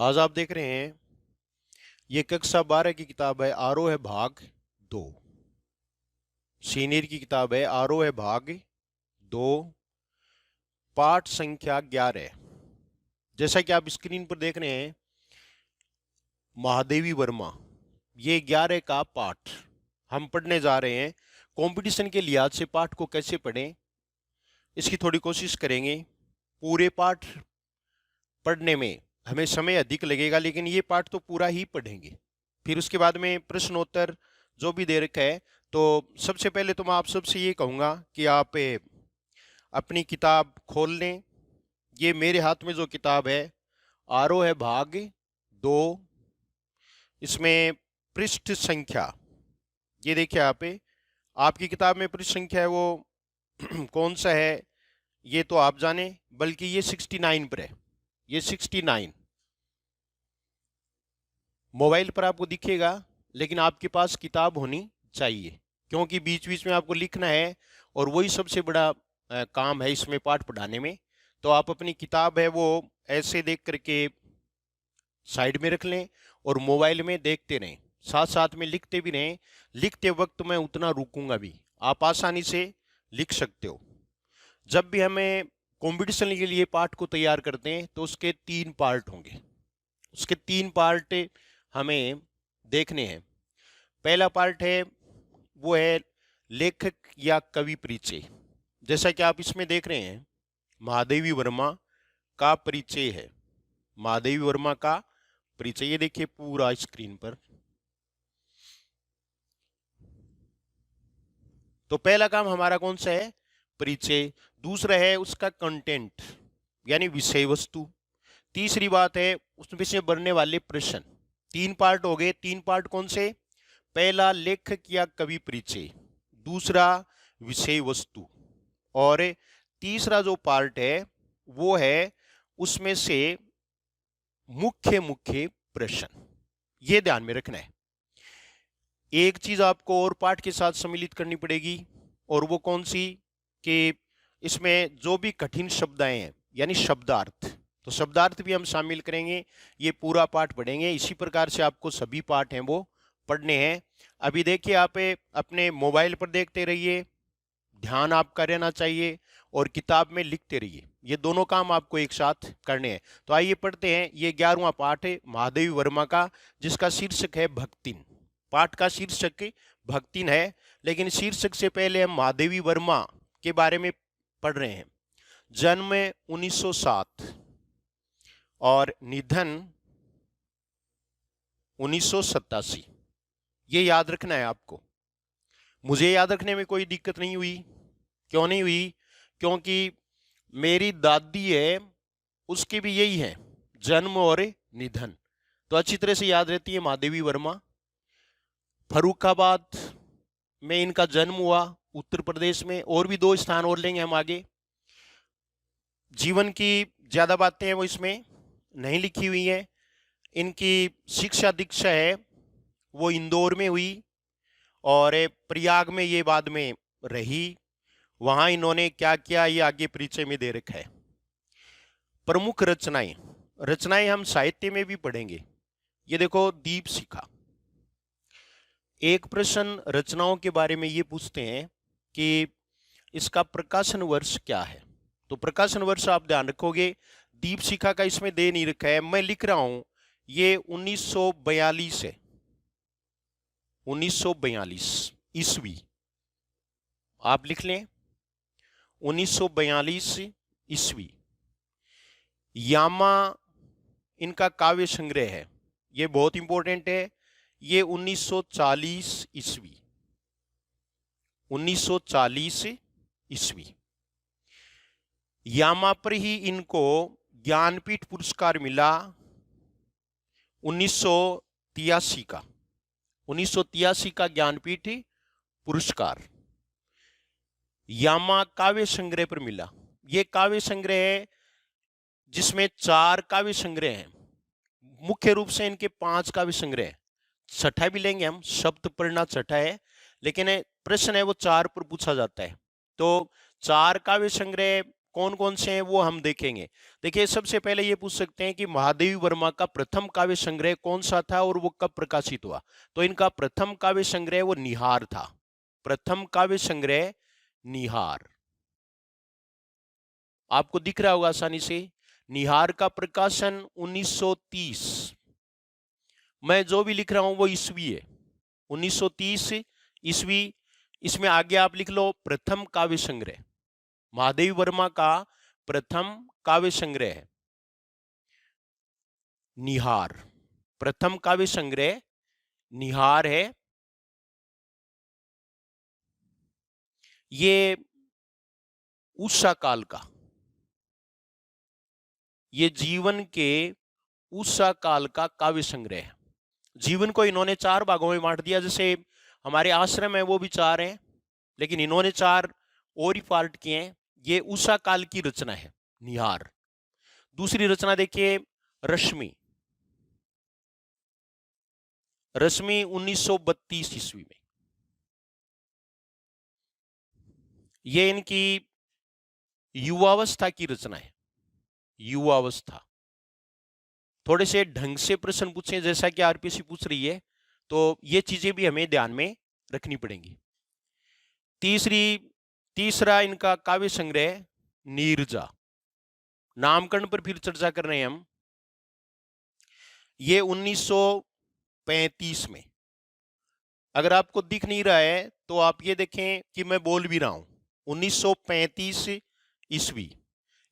आज आप देख रहे हैं ये कक्षा 12 की किताब है आरोह है भाग 2। सीनियर की किताब है आरोह है भाग 2, पाठ संख्या 11। जैसा कि आप स्क्रीन पर देख रहे हैं, महादेवी वर्मा, ये 11 का पाठ हम पढ़ने जा रहे हैं। कंपटीशन के लिहाज से पाठ को कैसे पढ़ें इसकी थोड़ी कोशिश करेंगे। पूरे पाठ पढ़ने में हमें समय अधिक लगेगा, लेकिन ये पाठ तो पूरा ही पढ़ेंगे। फिर उसके बाद में प्रश्नोत्तर जो भी दे रखा है। तो सबसे पहले तो मैं आप सबसे ये कहूँगा कि आप अपनी किताब खोल लें। ये मेरे हाथ में जो किताब है आरोह है भाग 2, इसमें पृष्ठ संख्या, ये देखिए आप आपकी किताब में पृष्ठ संख्या है वो कौन सा है ये तो आप जाने, बल्कि ये 69 पर है। ये 69 मोबाइल पर आपको दिखेगा, लेकिन आपके पास किताब होनी चाहिए, क्योंकि बीच बीच में आपको लिखना है और वही सबसे बड़ा काम है इसमें पाठ पढ़ाने में। तो आप अपनी किताब है वो ऐसे देख करके साइड में रख लें और मोबाइल में देखते रहें, साथ साथ में लिखते भी रहें। लिखते वक्त मैं उतना रुकूंगा भी, आप आसानी से लिख सकते हो। जब भी हमें कंपटीशन के लिए पाठ को तैयार करते हैं तो उसके 3 पार्ट होंगे। उसके 3 पार्ट हमें देखने हैं। पहला पार्ट है वो है लेखक या कवि परिचय। जैसा कि आप इसमें देख रहे हैं, महादेवी वर्मा का परिचय है। महादेवी वर्मा का परिचय, ये देखिए पूरा स्क्रीन पर। तो पहला काम हमारा कौन सा है? परिचय। दूसरा है उसका कंटेंट यानी विषय वस्तु। तीसरी बात है उसमें से बनने वाले प्रश्न। 3 पार्ट हो गए। 3 पार्ट कौन से? पहला लेखक या कवि परिचय, दूसरा विषय वस्तु, और तीसरा जो पार्ट है वो है उसमें से मुख्य मुख्य प्रश्न। ये ध्यान में रखना है। एक चीज आपको और पाठ के साथ सम्मिलित करनी पड़ेगी, और वो कौन सी? कि इसमें जो भी कठिन शब्द आए हैं यानी शब्दार्थ, तो शब्दार्थ भी हम शामिल करेंगे। ये पूरा पाठ पढ़ेंगे। इसी प्रकार से आपको सभी पाठ हैं वो पढ़ने हैं। अभी देखिए आप अपने मोबाइल पर देखते रहिए, ध्यान आपका रहना चाहिए, और किताब में लिखते रहिए। ये दोनों काम आपको एक साथ करने हैं। तो आइए पढ़ते हैं। ये 11वां पाठ है महादेवी वर्मा का, जिसका शीर्षक है भक्तिन। पाठ का शीर्षक भक्तिन है, लेकिन शीर्षक से पहले हम महादेवी वर्मा के बारे में पढ़ रहे हैं। जन्म 1907 और निधन 1987। ये याद रखना है आपको। मुझे याद रखने में कोई दिक्कत नहीं हुई। क्यों नहीं हुई? क्योंकि मेरी दादी है उसकी भी यही है, जन्म और निधन, तो अच्छी तरह से याद रहती है। महादेवी वर्मा, फर्रुखाबाद में इनका जन्म हुआ, उत्तर प्रदेश में। और भी 2 स्थान और लेंगे हम आगे। जीवन की ज्यादा बातें हैं वो इसमें नहीं लिखी हुई हैं। इनकी शिक्षा दीक्षा है वो इंदौर में हुई, और प्रयाग में ये बाद में रही। वहां इन्होंने क्या किया ये आगे परिचय में दे रखा है। प्रमुख रचनाएं, रचनाएं हम साहित्य में भी पढ़ेंगे। ये देखो, दीप शिखा। एक प्रश्न रचनाओं के बारे में ये पूछते हैं कि इसका प्रकाशन वर्ष क्या है। तो प्रकाशन वर्ष आप ध्यान रखोगे। दीप शिखा का इसमें दे नहीं रखा है, मैं लिख रहा हूं ये 1942 है। 1942 ईस्वी आप लिख लें, 1942 ईस्वी। यामा इनका काव्य संग्रह है, ये बहुत इंपॉर्टेंट है। ये 1940 ईस्वी, 1940 ईस्वी। यामा पर ही इनको ज्ञानपीठ पुरस्कार मिला 1983 का। 1983 का ज्ञानपीठ पुरस्कार यामा काव्य संग्रह पर मिला। ये काव्य संग्रह है जिसमें 4 काव्य संग्रह हैं। मुख्य रूप से इनके 5 काव्य संग्रह हैं। छठा भी लेंगे हम, सप्तपर्णा छठा है, लेकिन प्रश्न है वो 4 पर पूछा जाता है। तो 4 काव्य संग्रह कौन कौन से हैं वो हम देखेंगे। देखिए, सबसे पहले ये पूछ सकते हैं कि महादेवी वर्मा का प्रथम काव्य संग्रह कौन सा था और वो कब प्रकाशित हुआ। तो इनका प्रथम काव्य संग्रह वो निहार था। प्रथम काव्य संग्रह निहार आपको दिख रहा होगा आसानी से। निहार का प्रकाशन 1930। मैं जो भी लिख रहा हूं वो ईस्वी है, 1930 ईस्वी। इसमें आगे आप लिख लो प्रथम काव्य संग्रह। महादेवी वर्मा का प्रथम काव्य संग्रह है निहार। प्रथम काव्य संग्रह निहार है। ये उषा काल का, ये जीवन के उषा काल का काव्य संग्रह है। जीवन को इन्होंने 4 भागों में बांट दिया। जैसे हमारे आश्रम है वो भी 4 हैं, लेकिन इन्होंने 4 और ही पार्ट किए हैं। ये उषा काल की रचना है निहार। दूसरी रचना देखिए रश्मि। रश्मि 1932 ईस्वी में। ये इनकी युवावस्था की रचना है। युवावस्था। थोड़े से ढंग से प्रश्न पूछे जैसा कि आरपीएससी पूछ रही है, तो ये चीजें भी हमें ध्यान में रखनी पड़ेंगी। तीसरा इनका काव्य संग्रह नीरजा। नामकरण पर फिर चर्चा कर रहे हैं हम। ये 1935 में। अगर आपको दिख नहीं रहा है तो आप ये देखें कि मैं बोल भी रहा हूं 1935 ईस्वी।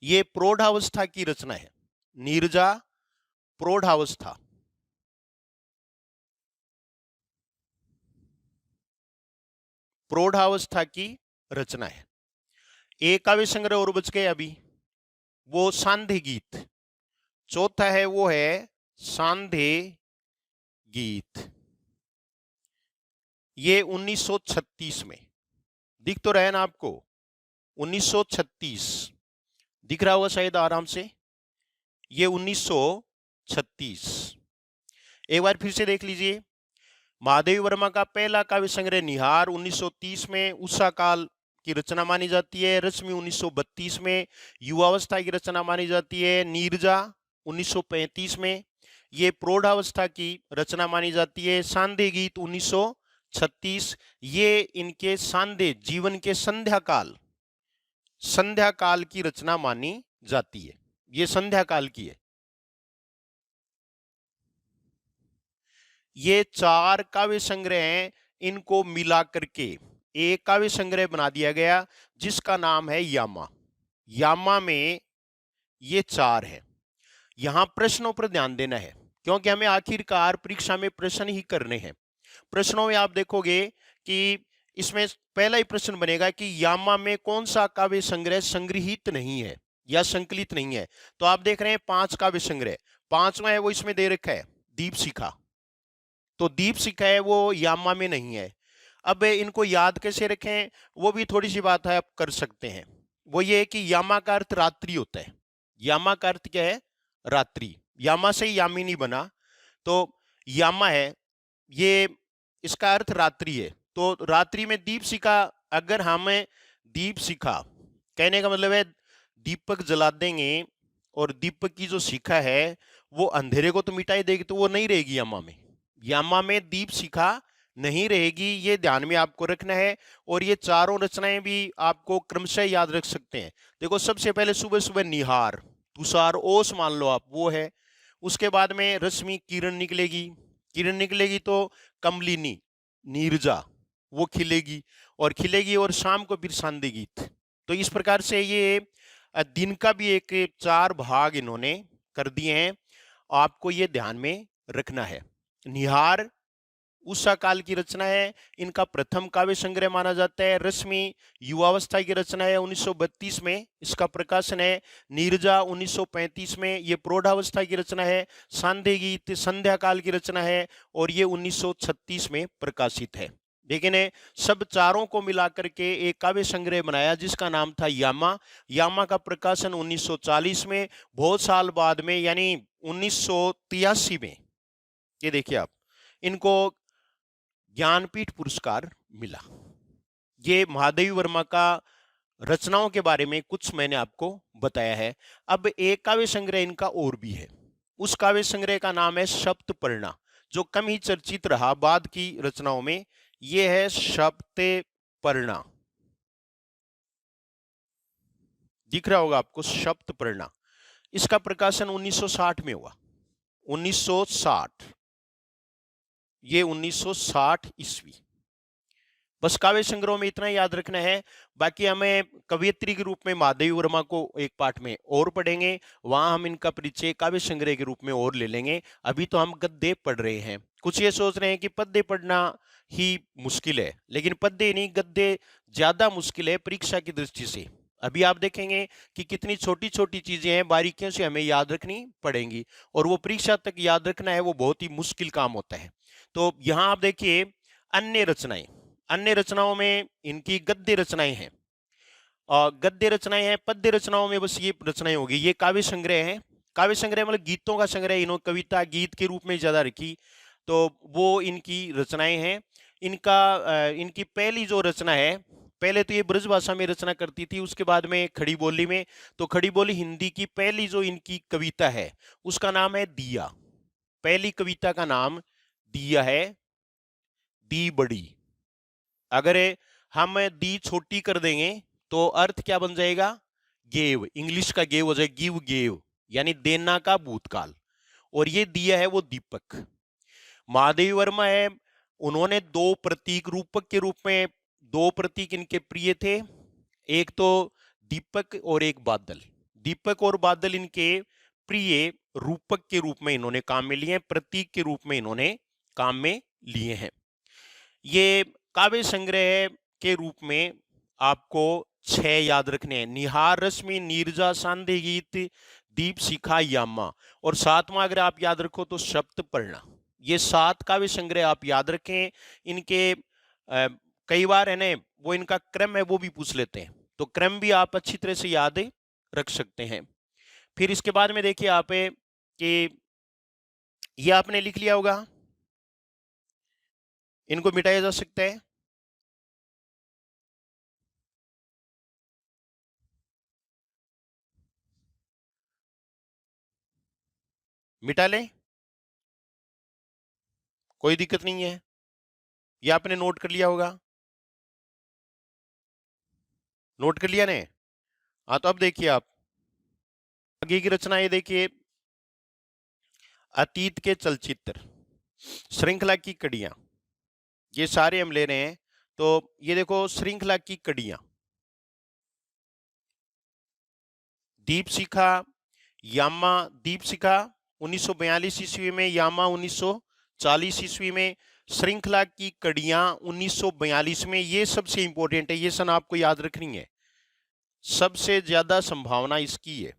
ये प्रौढ़ावस्था की रचना है। नीरजा प्रौढ़ावस्था। प्रौढ़ावस्था की रचना है। एक काव्य संग्रह और बच गए अभी, वो सांध्य गीत। चौथा है वो है सांध्य गीत। ये 1936 में। दिख तो रहे ना आपको, 1936 दिख रहा होगा शायद आराम से। ये 1936। एक बार फिर से देख लीजिए। महादेवी वर्मा का पहला काव्य संग्रह निहार 1930 में उषा काल की रचना मानी जाती है। रश्मि 1932 में युवावस्था की रचना मानी जाती है। नीरजा 1935 में ये प्रौढ़ावस्था की रचना मानी जाती है। सांध्य गीत 1936 ये इनके सांध्य जीवन के संध्या काल की रचना मानी जाती है। ये संध्या काल की है। ये 4 काव्य संग्रह हैं, इनको मिला करके एक काव्य संग्रह बना दिया गया जिसका नाम है यामा। यामा में ये 4 है। यहां प्रश्नों पर ध्यान देना है क्योंकि हमें आखिरकार परीक्षा में प्रश्न ही करने हैं। प्रश्नों में आप देखोगे कि इसमें पहला ही प्रश्न बनेगा कि यामा में कौन सा काव्य संग्रह संग्रहित नहीं है या संकलित नहीं है। तो आप देख रहे हैं 5 काव्य संग्रह, 5वां है वो इसमें दे रखा है दीपशिखा। तो दीपशिखा है वो यामा में नहीं है। अब इनको याद कैसे रखें वो भी थोड़ी सी बात है आप कर सकते हैं। वो ये है कि यामा का अर्थ रात्रि होता है। यामा का अर्थ क्या है? रात्रि। यामा से ही यामिनी बना, तो यामा है ये, इसका अर्थ रात्रि है। तो रात्रि में दीपशिखा, अगर हमें दीपशिखा कहने का मतलब है दीपक जला देंगे और दीपक की जो शिखा है वो अंधेरे को तो मिटाई देगी, तो वो नहीं रहेगी यामा में। यामा में दीपशिखा नहीं रहेगी, ये ध्यान में आपको रखना है। और ये चारों रचनाएं भी आपको क्रमशः याद रख सकते हैं। देखो, सबसे पहले सुबह सुबह निहार, तुषार ओस मान लो आप, वो है। उसके बाद में रश्मि किरण निकलेगी तो कमलिनी नीरजा वो खिलेगी और शाम को फिर सांध्य गीत। तो इस प्रकार से ये दिन का भी एक 4 भाग इन्होंने कर दिए हैं, आपको ये ध्यान में रखना है। निहार उषा काल की रचना है, इनका प्रथम काव्य संग्रह माना जाता है। रश्मि युवावस्था की रचना है, 1932 में इसका प्रकाशन है। नीरजा 1935 में ये प्रौढ़ावस्था की रचना है। सांध्य गीत संध्या काल की रचना है और ये 1936 में प्रकाशित है। लेकिन सब चारों को मिलाकर के एक काव्य संग्रह बनाया जिसका नाम था यामा। यामा का प्रकाशन 1940 में, बहुत साल बाद में यानी 1983 में, ये देखिए आप, इनको ज्ञानपीठ पुरस्कार मिला। ये महादेवी वर्मा का रचनाओं के बारे में कुछ मैंने आपको बताया है। अब एक काव्य संग्रह इनका और भी है। उस काव्य संग्रह का नाम है सप्तपर्णा, जो कम ही चर्चित रहा बाद की रचनाओं में। यह है सप्तपर्णा, दिख रहा होगा आपको सप्तपर्णा। इसका प्रकाशन 1960 में हुआ, 1960, ये 1960 ईस्वी। बस काव्य संग्रह में इतना याद रखना है। बाकी हमें कवयित्री के रूप में महादेवी वर्मा को एक पाठ में और पढ़ेंगे, वहां हम इनका परिचय काव्य संग्रह के रूप में और ले लेंगे। अभी तो हम गद्य पढ़ रहे हैं। कुछ ये सोच रहे हैं कि पद्य पढ़ना ही मुश्किल है, लेकिन पद्य नहीं, गद्य ज्यादा मुश्किल है परीक्षा की दृष्टि से। अभी आप देखेंगे कि कितनी छोटी छोटी चीजें हैं, बारीकियों से हमें याद रखनी पड़ेंगी, और वो परीक्षा तक याद रखना है, वो बहुत ही मुश्किल काम होता है। तो यहाँ आप देखिए अन्य रचनाएं, अन्य रचनाओं में इनकी गद्य रचनाएं हैं, और गद्य रचनाएं हैं। पद्य रचनाओं में बस ये रचनाएं होगी। ये काव्य संग्रह है। काव्य संग्रह मतलब गीतों का संग्रह, इन्होंने कविता गीत के रूप में ज्यादा रखी, तो वो इनकी रचनाएं हैं। इनकी पहली जो रचना है, पहले तो ये ब्रज भाषा में रचना करती थी, उसके बाद में खड़ी बोली में। तो खड़ी बोली हिंदी की पहली जो इनकी कविता है उसका नाम है दिया। पहली कविता का नाम दिया है, दी बड़ी। अगर हम दी छोटी कर देंगे तो अर्थ क्या बन जाएगा, गेव। इंग्लिश का गेव हो जाएगा गिव गेव, यानी देना का भूतकाल। और ये दिया है वो दीपक। महादेवी वर्मा है, उन्होंने दो प्रतीक रूपक के रूप में, दो प्रतीक इनके प्रिय थे, एक तो दीपक और एक बादल। दीपक और बादल इनके प्रिय रूपक के रूप में इन्होंने काम में लिए हैं, प्रतीक के रूप में इन्होंने काम में लिए हैं। ये काव्य संग्रह के रूप में आपको 6 याद रखने हैं: निहार रश्मि, नीरजा, सांध्य गीत, दीप शिखा, यामा। और 7वां अगर आप याद रखो तो सप्तपर्णा। ये 7 काव्य संग्रह आप याद रखें। इनके कई बार है ना, वो इनका क्रम है वो भी पूछ लेते हैं, तो क्रम भी आप अच्छी तरह से याद रख सकते हैं। फिर इसके बाद में देखिए आप कि ये आपने लिख लिया होगा, इनको मिटाया जा सकता है। मिटा लें, कोई दिक्कत नहीं है। ये आपने नोट कर लिया होगा, नोट कर लिया ने। हाँ, तो अब देखिए आप आगे की रचना, ये देखिए अतीत के चलचित्र, श्रृंखला की कड़ियां, ये सारे हम ले रहे हैं। तो ये देखो श्रृंखला की कड़ियां, दीप शिखा, यामा। दीप शिखा 1942 ईस्वी में, यामा 1940 ईस्वी में, श्रृंखला की कड़ियां 1942 में। ये सबसे इंपॉर्टेंट है, ये सन आपको याद रखनी है, सबसे ज्यादा संभावना इसकी है।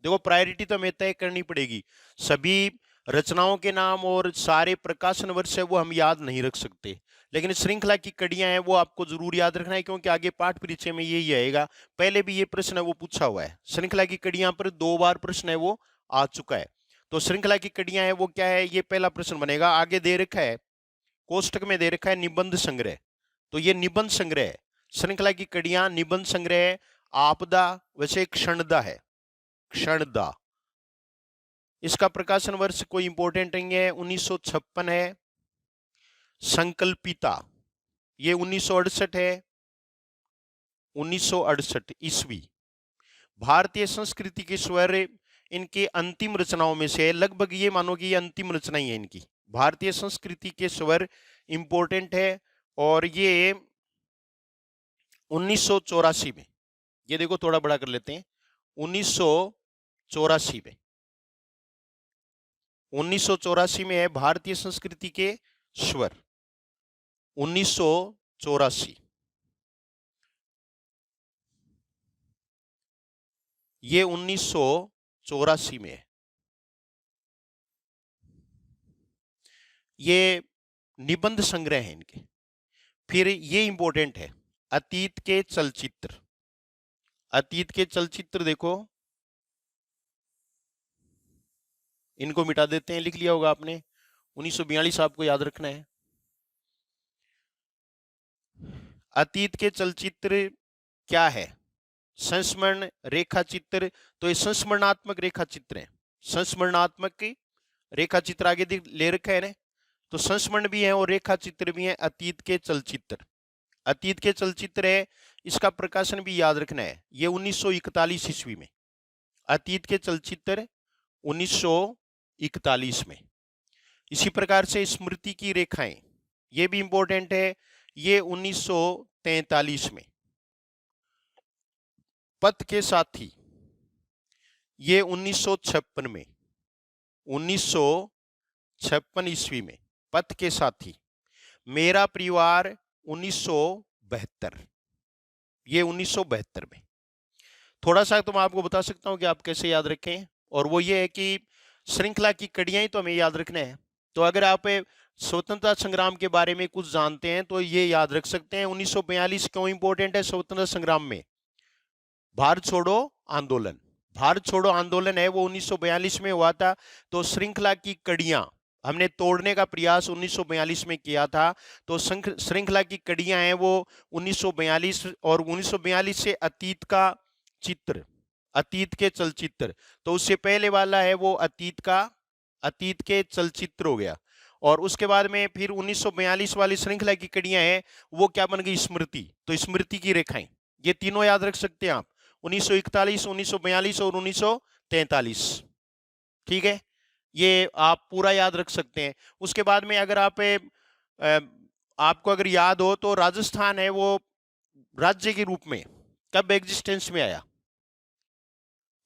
देखो प्रायोरिटी तो हमें तय करनी पड़ेगी। सभी रचनाओं के नाम और सारे प्रकाशन वर्ष है वो हम याद नहीं रख सकते, लेकिन श्रृंखला की कड़ियां हैं वो आपको जरूर याद रखना है, क्योंकि आगे पाठ परिचय में यही आएगा। पहले भी ये प्रश्न है वो पूछा हुआ है, श्रृंखला की कड़ियां पर 2 बार प्रश्न है वो आ चुका है। तो श्रृंखला की कड़ियां है वो क्या है, ये पहला प्रश्न बनेगा। आगे दे रखा है, कोष्टक में दे रखा है निबंध संग्रह, तो ये निबंध संग्रह है। श्रृंखला की कड़ियां निबंध संग्रह है। आपदा वैसे क्षणदा है, क्षणदा। इसका प्रकाशन वर्ष कोई इंपॉर्टेंट नहीं है, 1956 है। संकल्पिता ये 1968 है, 1968 ईस्वी। भारतीय संस्कृति के स्वर इनके अंतिम रचनाओं में से, लगभग ये मानो कि ये अंतिम रचना ही है इनकी। भारतीय संस्कृति के स्वर इंपॉर्टेंट है, और ये 1984 में, ये देखो थोड़ा बड़ा कर लेते हैं, 1984 में, 1984 में है भारतीय संस्कृति के स्वर, 1984। ये 1984 में है। ये निबंध संग्रह है इनके। फिर ये इंपॉर्टेंट है, अतीत के चलचित्र। अतीत के चलचित्र देखो, इनको मिटा देते हैं, लिख लिया होगा आपने, 1942 आपको याद रखना है। अतीत के चलचित्र क्या है, संस्मरण रेखा चित्र, तो ये संस्मरणात्मक रेखा चित्र है। संस्मरणात्मक की रेखा चित्र आगे ले रखा है ना, तो संस्मरण भी है और रेखा चित्र भी है। अतीत के चलचित्र, अतीत के चलचित्र है, इसका प्रकाशन भी याद रखना है, ये 1941 ईस्वी में। अतीत के चलचित्र 1941 में। इसी प्रकार से स्मृति की रेखाएं, ये भी इंपॉर्टेंट है, ये 1943 में। पथ के साथी, ये 1956 में, 1956 ईस्वी में पथ के साथी। मेरा परिवार 1972, ये 1972 में। थोड़ा सा तो मैं आपको बता सकता हूं कि आप कैसे याद रखें, और वो ये है कि श्रृंखला की कड़ियां ही तो हमें याद रखना है। तो अगर आप स्वतंत्रता संग्राम के बारे में कुछ जानते हैं तो ये याद रख सकते हैं। 1942 क्यों इंपॉर्टेंट है स्वतंत्रता संग्राम में? भारत छोड़ो आंदोलन, भारत छोड़ो आंदोलन है वो 1942 में हुआ था। तो श्रृंखला की कड़ियां हमने तोड़ने का प्रयास 1942 में किया था। तो श्रृंखला की कड़ियां हैं वो 1942, और 1942 से अतीत का चित्र, अतीत के चलचित्र, तो उससे पहले वाला है वो अतीत का, अतीत के चलचित्र हो गया। और उसके बाद में फिर 1942 वाली श्रृंखला की कड़ियां हैं वो क्या बन गई? स्मृति। तो स्मृति की रेखाएं, ये तीनों याद रख सकते हैं आप, 1941, 1942 और 1943। ठीक है, ये आप पूरा याद रख सकते हैं। उसके बाद में अगर आपको अगर याद हो तो राजस्थान है वो राज्य के रूप में कब एग्जिस्टेंस में आया?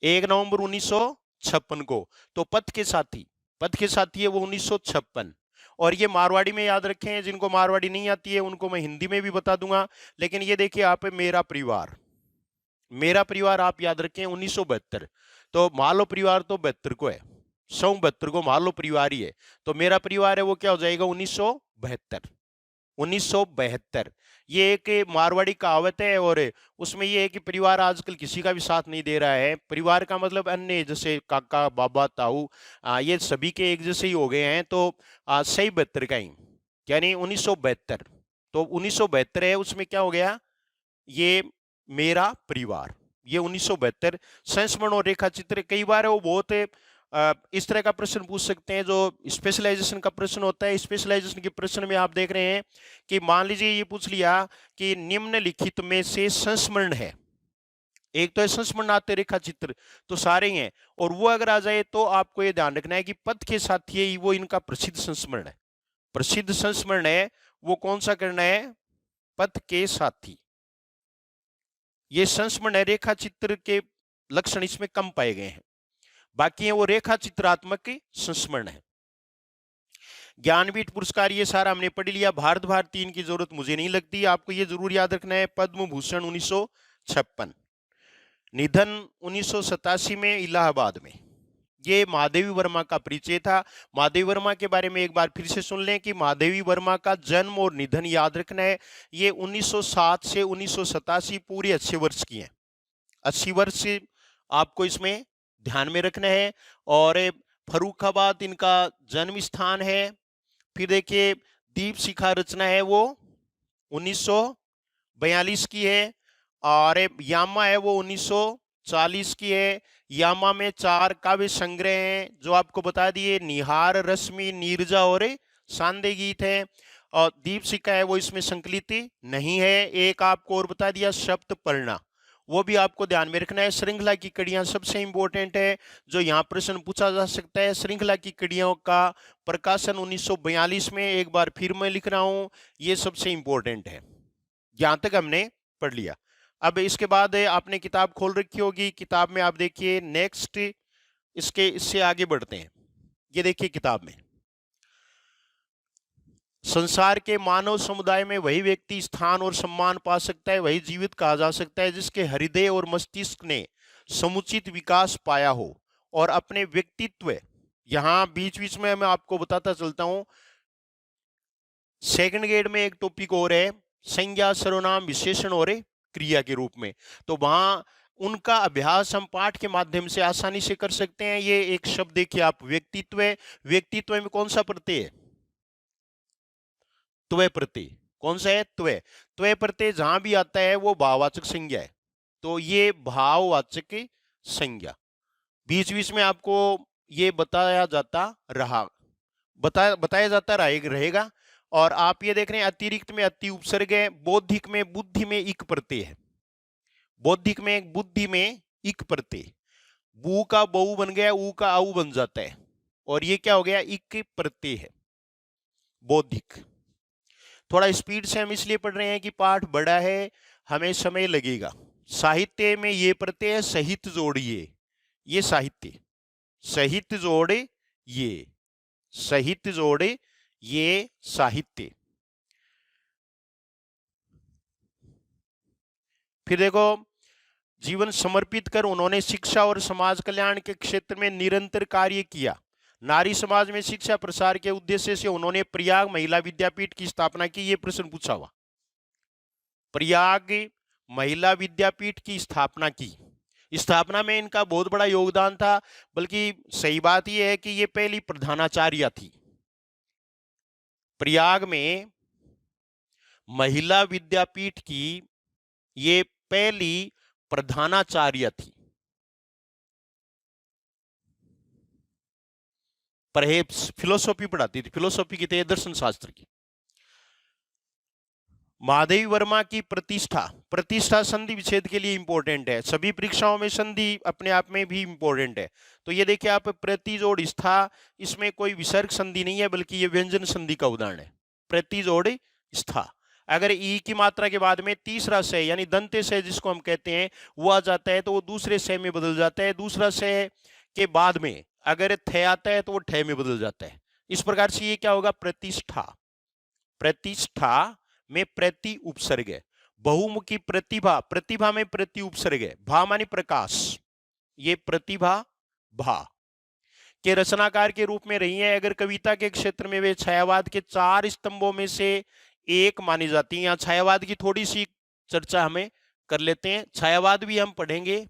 1 नवंबर 1956 को। तो पथ के साथी, पथ के साथी है वो 1956। और ये मारवाड़ी में याद रखें, जिनको मारवाड़ी नहीं आती है उनको मैं हिंदी में भी बता दूंगा। लेकिन ये देखिए आप, मेरा परिवार, मेरा परिवार आप याद रखें 1972। तो मान लो परिवार तो 72 को है, 172 को मान लो परिवार ही है, तो मेरा परिवार है वो क्या हो जाएगा? 1972, 1972। ये एक मारवाड़ी कहावत है, और उसमें ये है कि परिवार आजकल किसी का भी साथ नहीं दे रहा है। परिवार का मतलब अन्य, जैसे काका बाबा ताऊ, ये सभी के एक जैसे ही हो गए हैं। तो सही 72 का ही, यानी 1972। तो 1972 है, उसमें क्या हो गया? ये मेरा परिवार, ये 1972। संस्मरण और रेखा चित्र कई बार है वो बहुत इस तरह का प्रश्न पूछ सकते हैं जो स्पेशलाइजेशन का प्रश्न होता है। स्पेशलाइजेशन के प्रश्न में आप देख रहे हैं कि मान लीजिए ये पूछ लिया कि निम्नलिखित में से संस्मरण है, एक तो है संस्मरणार्थ रेखा चित्र, तो सारे ही हैं, और वो अगर आ जाए तो आपको ये ध्यान रखना है कि पथ के साथी है वो इनका प्रसिद्ध संस्मरण है। प्रसिद्ध संस्मरण है वो कौन सा करना है? पथ के साथी। ये संस्मरण रेखा चित्र के लक्षण इसमें कम पाए गए हैं, बाकी है वो रेखा चित्रात्मक संस्मरण है। ज्ञानपीठ पुरस्कार ये सारा हमने पढ़ लिया। भारत भारती इनकी जरूरत मुझे नहीं लगती, आपको ये जरूर याद रखना है। पद्म भूषण 1956, निधन 1987 में इलाहाबाद में। ये महादेवी वर्मा का परिचय था। महादेवी वर्मा के बारे में एक बार फिर से सुन लें कि महादेवी वर्मा का जन्म और निधन याद रखना है। ये 1907 से 1987 पूरे 80 वर्ष की हैं। 80 वर्ष आपको इसमें ध्यान में रखना है। और फर्रुखाबाद इनका जन्म स्थान है। फिर देखिए दीप शिखा रचना है वो 1942 की है, और यामा है वो 1940 की है। यामा में 4 काव्य संग्रह हैं जो आपको बता दिए, निहार, रश्मि, नीरजा और सांदे गीत है। और दीप शिखा है वो इसमें संकलित नहीं है। एक आपको और बता दिया, शब्द पर्णा, वो भी आपको ध्यान में रखना है। श्रृंखला की कड़ियां सबसे इंपॉर्टेंट है जो यहाँ प्रश्न पूछा जा सकता है। श्रृंखला की कड़ियों का प्रकाशन 1942 में, एक बार फिर मैं लिख रहा हूं, ये सबसे इंपॉर्टेंट है। यहां तक हमने पढ़ लिया। अब इसके बाद आपने किताब खोल रखी होगी, किताब में आप देखिए नेक्स्ट, इससे आगे बढ़ते हैं। ये देखिए किताब में, संसार के मानव समुदाय में वही व्यक्ति स्थान और सम्मान पा सकता है, वही जीवित कहा जा सकता है जिसके हृदय और मस्तिष्क ने समुचित विकास पाया हो और अपने व्यक्तित्व, यहां बीच बीच में मैं आपको बताता चलता हूं, सेकंड ग्रेड में एक टॉपिक और है संज्ञा, सर्वनाम, विशेषण और क्रिया के रूप में। तो वहां उनका अभ्यास हम पाठ के माध्यम से आसानी से कर सकते हैं। ये एक शब्द देखिए आप, व्यक्तित्व। व्यक्तित्व में कौन सा प्रत्यय है? त्वय प्रत्यय। कौन सा है? त्वय। त्वय प्रत्यय जहां भी आता है वो भाववाचक संज्ञा है। तो ये भाववाचक संज्ञा। बीच बीच में आपको ये बताया जाता रहेगा। और आप ये देख रहे हैं अतिरिक्त में अति उपसर्ग है, बौद्धिक में बुद्धि में इक प्रत्यय है, बौद्धिक में बुद्धि में इक प्रत्यय, बू का बहु बन गया, ऊ का आऊ बन जाता है, और ये क्या हो गया, इक प्रत्यय है बौद्धिक। थोड़ा स्पीड से हम इसलिए पढ़ रहे हैं कि पाठ बड़ा है, हमें समय लगेगा। साहित्य में ये प्रत्यय है, सहित जोड़िए, ये साहित्य, सहित जोड़े ये, सहित जोड़े ये साहित्य। फिर देखो, जीवन समर्पित कर उन्होंने शिक्षा और समाज कल्याण के क्षेत्र में निरंतर कार्य किया। नारी समाज में शिक्षा प्रसार के उद्देश्य से उन्होंने प्रयाग महिला विद्यापीठ की स्थापना की। ये प्रश्न पूछा हुआ, प्रयाग महिला विद्यापीठ की स्थापना की, स्थापना में इनका बहुत बड़ा योगदान था। बल्कि सही बात यह है कि ये पहली प्रधानाचार्य थी। प्रयाग में महिला विद्यापीठ की ये पहली प्रधानाचार्य थी। परहेप्स फिलोसॉफी पढ़ाती थी, फिलोसॉफी की थी, दर्शन शास्त्र की। महादेवी वर्मा की प्रतिष्ठा, प्रतिष्ठा संधि विच्छेद के लिए इंपॉर्टेंट है, सभी परीक्षाओं में संधि अपने आप में भी इंपॉर्टेंट है। तो ये देखिए आप, प्रतिजोड़ स्था, इसमें कोई विसर्ग संधि नहीं है बल्कि ये व्यंजन संधि का उदाहरण है। प्रतिजोड़ स्था, अगर ई की मात्रा के बाद में तीसरा से यानी दंते से जिसको हम कहते हैं वो आ जाता है तो वो दूसरे से में बदल जाता है, दूसरा से के बाद में अगर थे आता है तो वो ठे में बदल जाता है। इस प्रकार से ये क्या होगा, प्रतिष्ठा, प्रतिष्ठा में प्रति उपसर्ग है। बहुमुखी प्रतिभा, प्रतिभा में प्रति उपसर्ग है, भा मानी प्रकाश, ये प्रतिभा भा के रचनाकार के रूप में रही है। अगर कविता के क्षेत्र में वे छायावाद के 4 स्तंभों में से एक मानी जाती है। यहाँ छायावाद की थोड़ी सी चर्चा हमें कर लेते हैं, छायावाद भी हम पढ़ेंगे,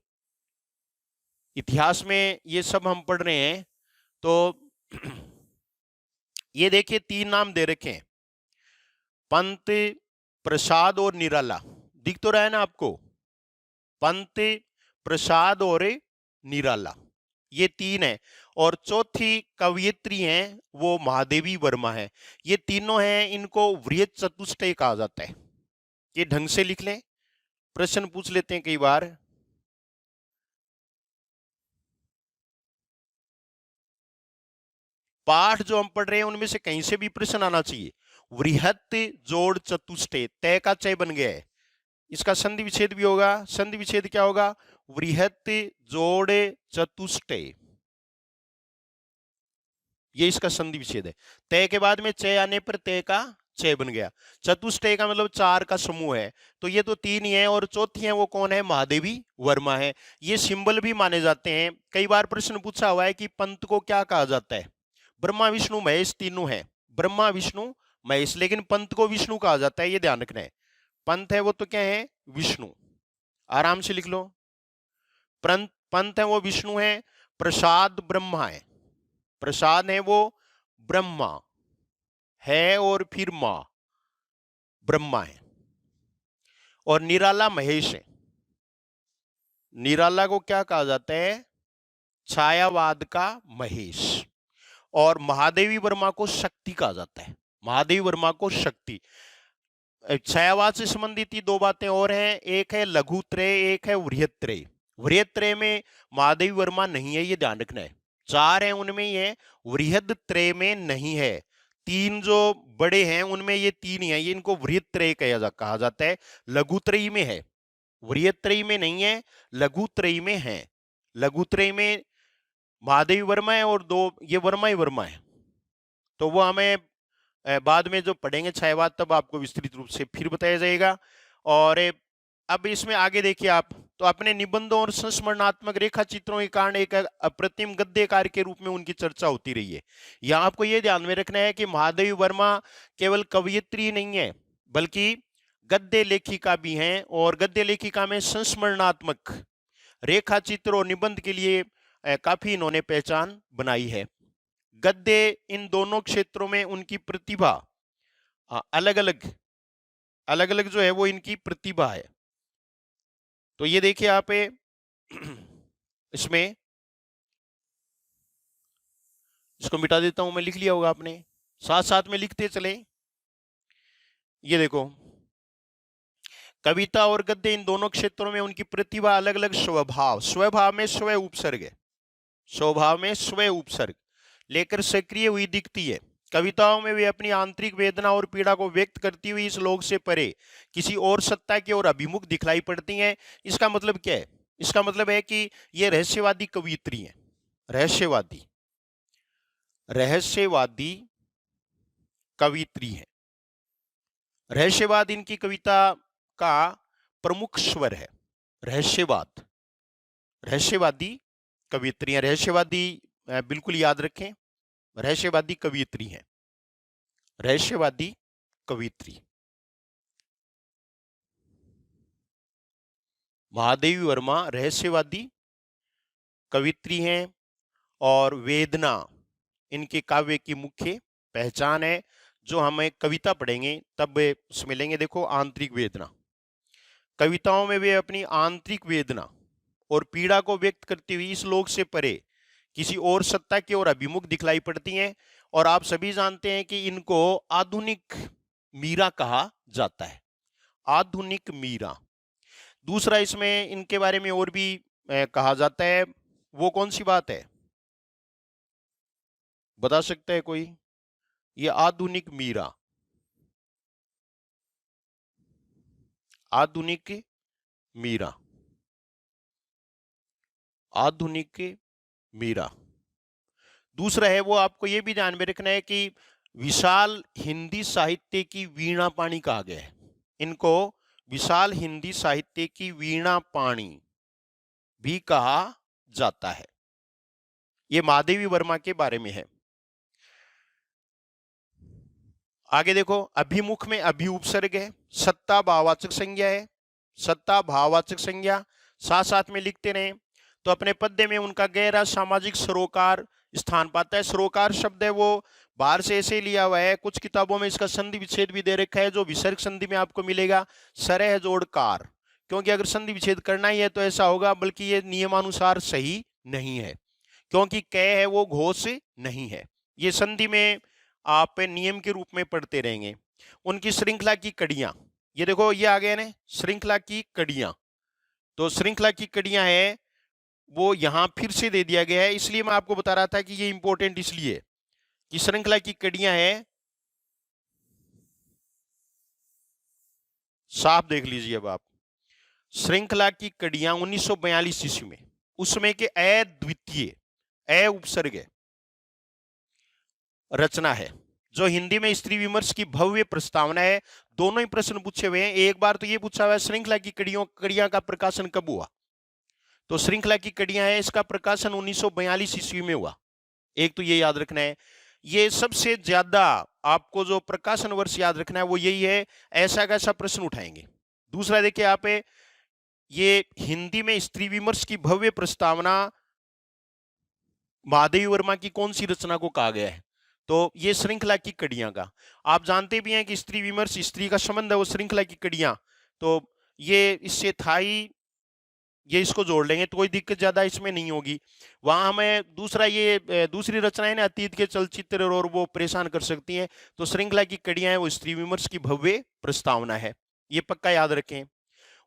इतिहास में ये सब हम पढ़ रहे हैं। तो ये देखिए 3 नाम दे रखे हैं, पंत, प्रसाद और निराला, दिख तो रहा है ना आपको, पंत, प्रसाद और निराला, ये 3 है। और चौथी कवयित्री हैं वो महादेवी वर्मा है। ये तीनों हैं, इनको वृहत चतुष्टय कहा जाता है। ये ढंग से लिख लें, प्रश्न पूछ लेते हैं कई बार। पाठ जो हम पढ़ रहे हैं उनमें से कहीं से भी प्रश्न आना चाहिए। वृहत जोड़ चतुष्टय, तय का चय बन गया है, इसका संधि विच्छेद भी होगा। संधि विच्छेद क्या होगा, वृहत जोड़ चतुष्टय, ये इसका संधि विच्छेद है। तय के बाद में चय आने पर तय का चय बन गया। चतुष्टय का मतलब 4 का समूह है, तो ये तो 3 ही है, और चौथी है वो कौन है, महादेवी वर्मा है। ये सिंबल भी माने जाते हैं। कई बार प्रश्न पूछा हुआ है कि पंत को क्या कहा जाता है, ब्रह्मा विष्णु महेश तीनों है, ब्रह्मा विष्णु महेश, लेकिन पंत को विष्णु कहा जाता है, ये ध्यान रखना है। पंत है वो तो क्या है, विष्णु, आराम से लिख लो। पंत है वो विष्णु है, प्रसाद ब्रह्मा है, प्रसाद है वो ब्रह्मा है, और फिर मां ब्रह्मा है, और निराला महेश है। निराला को क्या कहा जाता है, छायावाद का महेश, और महादेवी वर्मा को शक्ति कहा जाता है, महादेवी वर्मा को शक्ति। छायावाद से संबंधित 2 बातें और हैं, एक है लघु त्रय, एक है वृहत त्रय। वृहत त्रय में महादेवी वर्मा नहीं है, ये ध्यान रखना है। 4 है उनमें ही है, वृहद त्रय में नहीं है। 3 जो बड़े हैं उनमें ये 3 ही है, ये इनको वृहत त्रय कहा जाता है। लघु त्रयी में है, वृहत त्रयी में नहीं है, लघु त्रयी में है। लघु त्रयी में महादेवी वर्मा है और 2 ये वर्मा ही वर्मा है। तो वो हमें बाद में जो पढ़ेंगे छायावाद तब आपको विस्तृत रूप से फिर बताया जाएगा। और अब इसमें आगे देखिए आप, तो अपने निबंधों और संस्मरणात्मक रेखा चित्रों के कारण एक अप्रतिम गद्यकार के रूप में उनकी चर्चा होती रही है। यहाँ आपको ये ध्यान में रखना है कि महादेवी वर्मा केवल कवयित्री नहीं है बल्कि गद्य लेखिका भी हैं, और गद्य लेखिका में संस्मरणात्मक रेखा चित्र और निबंध के लिए काफी इन्होंने पहचान बनाई है। गद्य इन दोनों क्षेत्रों में उनकी प्रतिभा अलग अलग जो है वो इनकी प्रतिभा है। तो ये देखिए यहाँ पे इसमें, इसको मिटा देता हूं मैं, लिख लिया होगा आपने, साथ साथ में लिखते चले। ये देखो, कविता और गद्य इन दोनों क्षेत्रों में उनकी प्रतिभा अलग अलग स्वभाव, स्वभाव में स्व उपसर्ग है, स्वभाव में स्व उपसर्ग लेकर सक्रिय हुई दिखती है। कविताओं में वे अपनी आंतरिक वेदना और पीड़ा को व्यक्त करती हुई इस लोक से परे किसी और सत्ता की ओर अभिमुख दिखलाई पड़ती हैं। इसका मतलब क्या है? इसका मतलब है कि ये रहस्यवादी कवियत्री हैं, रहस्यवादी, रहस्यवादी कवियत्री हैं। रहस्यवाद इनकी कविता का प्रमुख स्वर है। रहस्यवाद, रहस्यवादी कवियत्री, रहस्यवादी बिल्कुल याद रखें, रहस्यवादी कवियत्री हैं, रहस्यवादी कवियत्री। महादेवी वर्मा रहस्यवादी कवियत्री हैं और वेदना इनके काव्य की मुख्य पहचान है। जो हमें कविता पढ़ेंगे तब मिलेंगे। देखो, आंतरिक वेदना, कविताओं में वे अपनी आंतरिक वेदना और पीड़ा को व्यक्त करती हुई इस लोक से परे किसी और सत्ता की ओर अभिमुख दिखलाई पड़ती हैं। और आप सभी जानते हैं कि इनको आधुनिक मीरा कहा जाता है, आधुनिक मीरा। दूसरा इसमें इनके बारे में और भी कहा जाता है, वो कौन सी बात है, बता सकता है कोई? ये आधुनिक मीरा, आधुनिक मीरा, आधुनिक मीरा। दूसरा है, वो आपको ये भी ध्यान में रखना है कि विशाल हिंदी साहित्य की वीणा पाणी कहा गया है। इनको विशाल हिंदी साहित्य की वीणा पाणी भी कहा जाता है। ये महादेवी वर्मा के बारे में है। आगे देखो, अभिमुख में अभि उपसर्ग है, सत्ता भाववाचक संज्ञा है, सत्ता भाववाचक संज्ञा साथ साथ में लिखते रहे तो अपने पद्य में उनका गहरा सामाजिक सरोकार स्थान पाता है। सरोकार शब्द है वो बाहर से ऐसे लिया हुआ है, कुछ किताबों में इसका संधि विच्छेद भी दे रखा है, जो विसर्ग संधि में आपको मिलेगा सरह जोड़कार, क्योंकि अगर संधि विच्छेद करना ही है तो ऐसा होगा, बल्कि ये नियमानुसार सही नहीं है, क्योंकि कै है वो घोष नहीं है। ये संधि में आप नियम के रूप में पढ़ते रहेंगे। उनकी श्रृंखला की कड़ियां, ये देखो ये आ गया ना, श्रृंखला की कड़ियां। तो श्रृंखला की कड़ियां है वो यहां फिर से दे दिया गया है, इसलिए मैं आपको बता रहा था कि ये इंपॉर्टेंट इसलिए कि श्रृंखला की कड़ियां है, साफ देख लीजिए। अब आप श्रृंखला की कड़ियां 1942 ईस्वी में, उसमें के अद्वितीय अ उपसर्ग है रचना है, जो हिंदी में स्त्री विमर्श की भव्य प्रस्तावना है। दोनों ही प्रश्न पूछे हुए हैं। एक बार तो ये पूछा हुआ है श्रृंखला की कड़ियां का प्रकाशन कब हुआ, तो श्रृंखला की कड़ियां है इसका प्रकाशन 1942 ईस्वी में हुआ। एक तो ये याद रखना है। ये सबसे ज्यादा आपको जो प्रकाशन वर्ष याद रखना है वो यही है, ऐसा कैसा प्रश्न उठाएंगे। दूसरा देखिए आप, ये हिंदी में स्त्री विमर्श की भव्य प्रस्तावना महादेवी वर्मा की कौन सी रचना को कहा गया है, तो ये श्रृंखला की कड़ियां का। आप जानते भी हैं कि स्त्री विमर्श, स्त्री का संबंध है वो श्रृंखला की कड़ियां, तो ये इससे था ही, ये इसको जोड़ लेंगे तो कोई दिक्कत ज्यादा इसमें नहीं होगी। वहां हमें दूसरा ये दूसरी रचनाएं ना अतीत के चलचित्र और वो परेशान कर सकती हैं, तो श्रृंखला की कड़ियां है वो स्त्री विमर्श की भव्य प्रस्तावना है, ये पक्का याद रखें।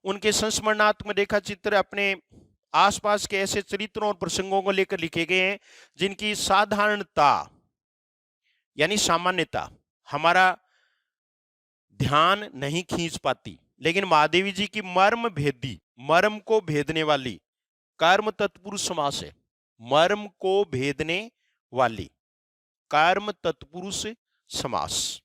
उनके संस्मरणात्मक रेखा चित्र अपने आसपास के ऐसे चरित्रों और प्रसंगों को लेकर लिखे गए हैं जिनकी साधारणता यानी सामान्यता हमारा ध्यान नहीं खींच पाती, लेकिन महादेवी जी की मर्म भेदी, मर्म को भेदने वाली, कर्म तत्पुरुष समास है, मर्म को भेदने वाली, कर्म तत्पुरुष समास।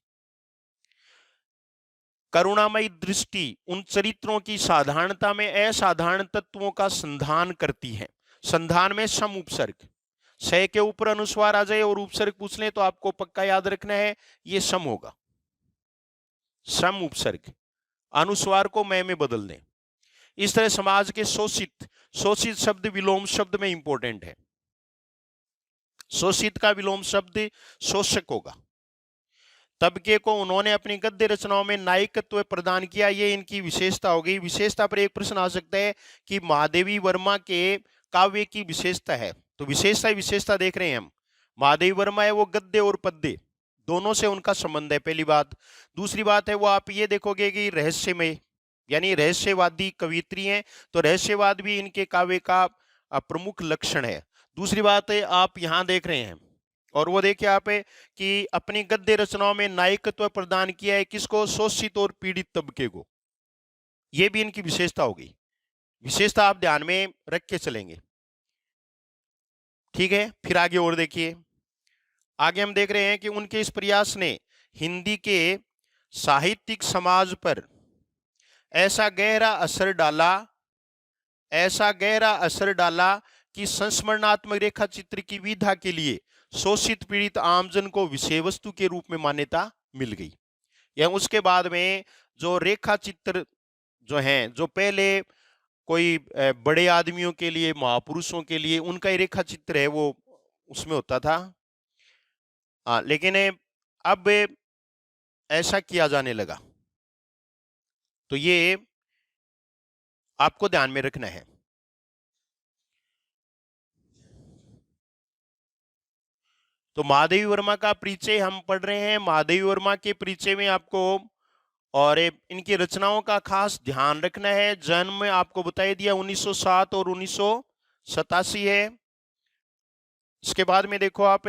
करुणामयी दृष्टि उन चरित्रों की साधारणता में असाधारण तत्वों का संधान करती है। संधान में सम उपसर्ग, स के ऊपर अनुस्वार आ जाए और उपसर्ग पूछ लें तो आपको पक्का याद रखना है ये सम होगा, सम उपसर्ग, अनुस्वार को मैं में बदल दें। इस तरह समाज के शोषित, शोषित शब्द विलोम शब्द में इंपॉर्टेंट है, शोषित का विलोम शब्द शोषक होगा। तबके को उन्होंने अपनी गद्य रचनाओं में नायकत्व प्रदान किया, ये इनकी विशेषता हो गई। विशेषता पर एक प्रश्न आ सकता है कि महादेवी वर्मा के काव्य की विशेषता है, तो विशेषता ही विशेषता देख रहे हैं हम। महादेवी वर्मा है वो गद्य और पद्य दोनों से उनका संबंध है, पहली बात। दूसरी बात है वो आप ये देखोगे कि रहस्यमय यानी रहस्यवादी कवियत्री हैं, तो रहस्यवाद भी इनके काव्य का प्रमुख लक्षण है। दूसरी बात है आप यहां देख रहे हैं, और वो देखिए आप कि अपनी गद्य रचनाओं में नायकत्व प्रदान किया है किसको? शोषित और पीड़ित तबके को। ये भी इनकी विशेषता होगी, विशेषता आप ध्यान में रख के चलेंगे, ठीक है। फिर आगे और देखिए, आगे हम देख रहे हैं कि उनके इस प्रयास ने हिंदी के साहित्यिक समाज पर ऐसा गहरा असर डाला कि संस्मरणात्मक रेखा चित्र की विधा के लिए शोषित पीड़ित आमजन को विषय वस्तु के रूप में मान्यता मिल गई। या उसके बाद में जो रेखा चित्र जो हैं, जो पहले कोई बड़े आदमियों के लिए, महापुरुषों के लिए उनका ही रेखा चित्र है वो उसमें होता था, लेकिन अब ऐसा किया जाने लगा, तो ये आपको ध्यान में रखना है। तो महादेवी वर्मा का परिचय हम पढ़ रहे हैं। महादेवी वर्मा के परिचय में आपको और इनकी रचनाओं का खास ध्यान रखना है। जन्म आपको बता दिया 1907 और 1987 है। इसके बाद में देखो आप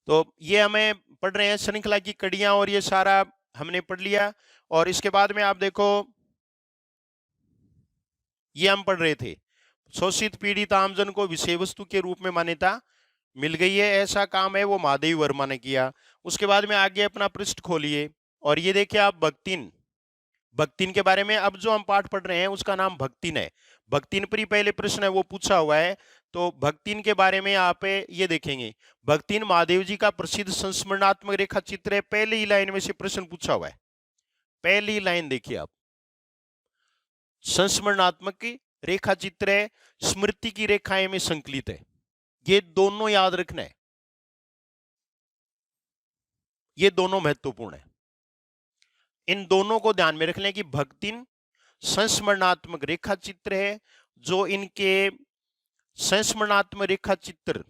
तो ये हमें पढ़ रहे हैं श्रृंखला की कड़ियां, और ये सारा हमने पढ़ लिया। और इसके बाद में आप देखो ये हम पढ़ रहे थे, शोषित पीड़ित आमजन को विषय वस्तु के रूप में मान्यता मिल गई है, ऐसा काम है वो महादेवी वर्मा ने किया। उसके बाद में आगे अपना पृष्ठ खोलिए और ये देखिए आप भक्तिन के बारे में अब जो हम पाठ पढ़ रहे हैं उसका नाम भक्तिन है। भक्तिन पर ही पहले प्रश्न है वो पूछा हुआ है, तो भक्तिन के बारे में आप ये देखेंगे। भक्तिन महादेव जी का प्रसिद्ध संस्मरणात्मक रेखा चित्र है। पहली ही लाइन में से प्रश्न पूछा हुआ है, पहली लाइन देखिए आप, संस्मरणात्मक रेखा चित्र है, स्मृति की रेखाएं में संकलित है। ये दोनों याद रखना है, ये दोनों महत्वपूर्ण है। इन दोनों को ध्यान में रखना है कि भक्तिन संस्मरणात्मक रेखा चित्र है, जो इनके संस्मरणात्मक रेखा चित्र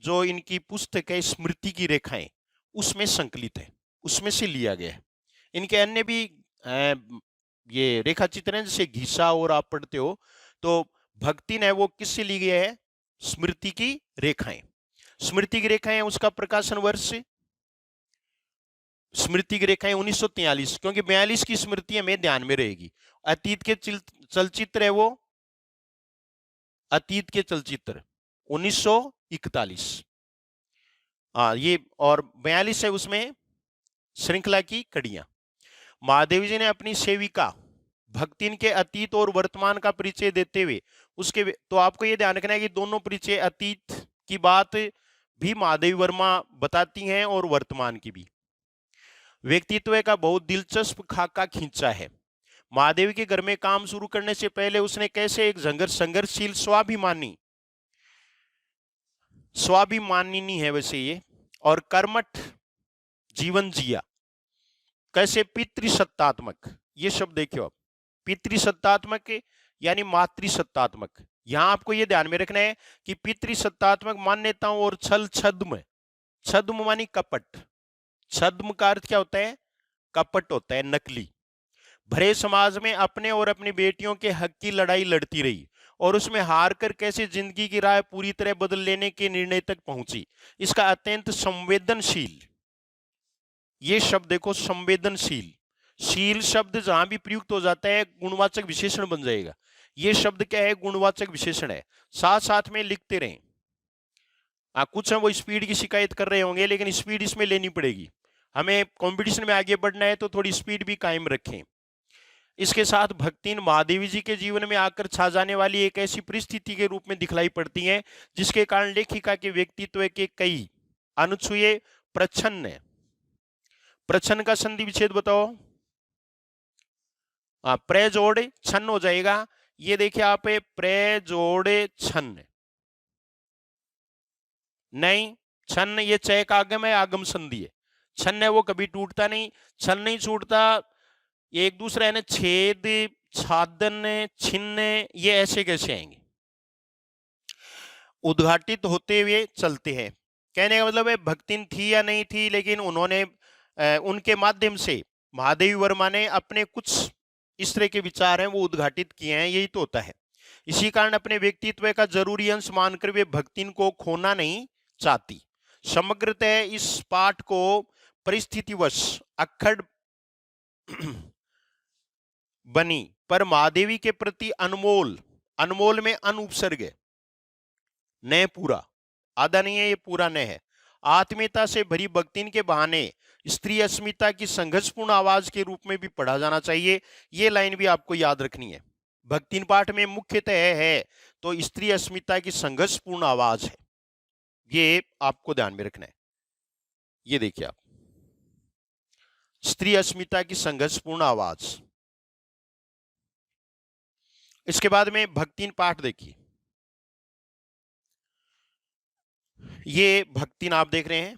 जो इनकी पुस्तक है स्मृति की रेखाएं उसमें संकलित है, उसमें से लिया गया है। इनके अन्य भी ये रेखा चित्र हैं, जैसे घिसा और आप पढ़ते हो, तो भक्तिन है वो किससे ली गया है? स्मृति की रेखाएं। स्मृति की रेखाएं उसका प्रकाशन वर्ष, स्मृति की रेखाएं 1943, क्योंकि 42 की स्मृति हमें ध्यान में रहेगी। अतीत के चलचित्र है वो, अतीत के चलचित्र 1941, ये, और 42 है उसमें श्रृंखला की कड़ियां। महादेव जी ने अपनी सेविका भक्तिन के अतीत और वर्तमान का परिचय देते हुए उसके, तो आपको ये ध्यान रखना है कि दोनों परिचय, अतीत की बात भी महादेवी वर्मा बताती हैं और वर्तमान की भी। व्यक्तित्व का बहुत दिलचस्प खाका खींचा है। महादेव के घर में काम शुरू करने से पहले उसने कैसे एक संघर्षशील स्वाभिमानिनी है वैसे ये, और कर्मठ जीवन जिया। कैसे? पितृसत्तात्मक, ये शब्द देखियो आप, पितृसत्तात्मक यानी मातृसत्तात्मक। यहां आपको यह ध्यान में रखना है कि पितृसत्तात्मक मान्यताओं और छद्म मानी कपट, छद्म का अर्थ क्या होता है? कपट होता है, नकली भरे समाज में अपने और अपनी बेटियों के हक की लड़ाई लड़ती रही और उसमें हार कर कैसे जिंदगी की राह पूरी तरह बदल लेने के निर्णय तक पहुंची। इसका अत्यंत संवेदनशील, ये शब्द देखो, संवेदनशील। शील शब्द जहां भी प्रयुक्त हो जाता है गुणवाचक विशेषण बन जाएगा। ये शब्द क्या है? गुणवाचक विशेषण है। साथ साथ में लिखते रहें। कुछ हम वो स्पीड की शिकायत कर रहे होंगे, लेकिन स्पीड इसमें लेनी पड़ेगी। हमें कंपटीशन में आगे बढ़ना है तो थोड़ी स्पीड भी कायम रखें। इसके साथ भक्तिन महादेवी जी के जीवन में आकर छा जाने वाली एक ऐसी परिस्थिति के रूप में दिखलाई पड़ती हैं जिसके कारण लेखिका के व्यक्तित्व के कई अनुच्छेद प्रच्छन्न का संधि विच्छेद बताओ। प्रे जोड़ छन्न हो जाएगा, ये देखिए आप प्रे जोड़े छन्न, नहीं छन्न ये चय का आगम है, आगम संधि है। छन्न है वो कभी टूटता नहीं, छन्न नहीं छूटता। ये एक दूसरा है ना, छेद, छादन, छिन्न, ये ऐसे कैसे आएंगे? उद्घाटित होते हुए चलते हैं। कहने का मतलब है भक्तिन थी या नहीं थी, लेकिन उन्होंने उनके माध्यम से महादेवी वर्मा ने अपने कुछ इस तरह के विचार हैं वो उद्घाटित किए हैं, यही तो होता है। इसी कारण अपने व्यक्तित्व का जरूरी अंश मानकर वे भक्तिन को खोना नहीं चाहती। समग्रतः इस पाठ को परिस्थितिवश अक्खड़ बनी, पर महादेवी के प्रति अनमोल, अनमोल में अन उपसर्ग है, न पूरा, आधा नहीं है, ये पूरा न है, आत्मीयता से भरी भक्तिन के बहाने स्त्री अस्मिता की संघर्षपूर्ण आवाज के रूप में भी पढ़ा जाना चाहिए। ये लाइन भी आपको याद रखनी है। भक्तिन पाठ में मुख्यतः है तो स्त्री अस्मिता की संघर्षपूर्ण आवाज है, ये आपको ध्यान में रखना है। ये देखिए आप, स्त्री अस्मिता की संघर्षपूर्ण आवाज। इसके बाद में भक्तिन पाठ देखिए, ये भक्तिन आप देख रहे हैं,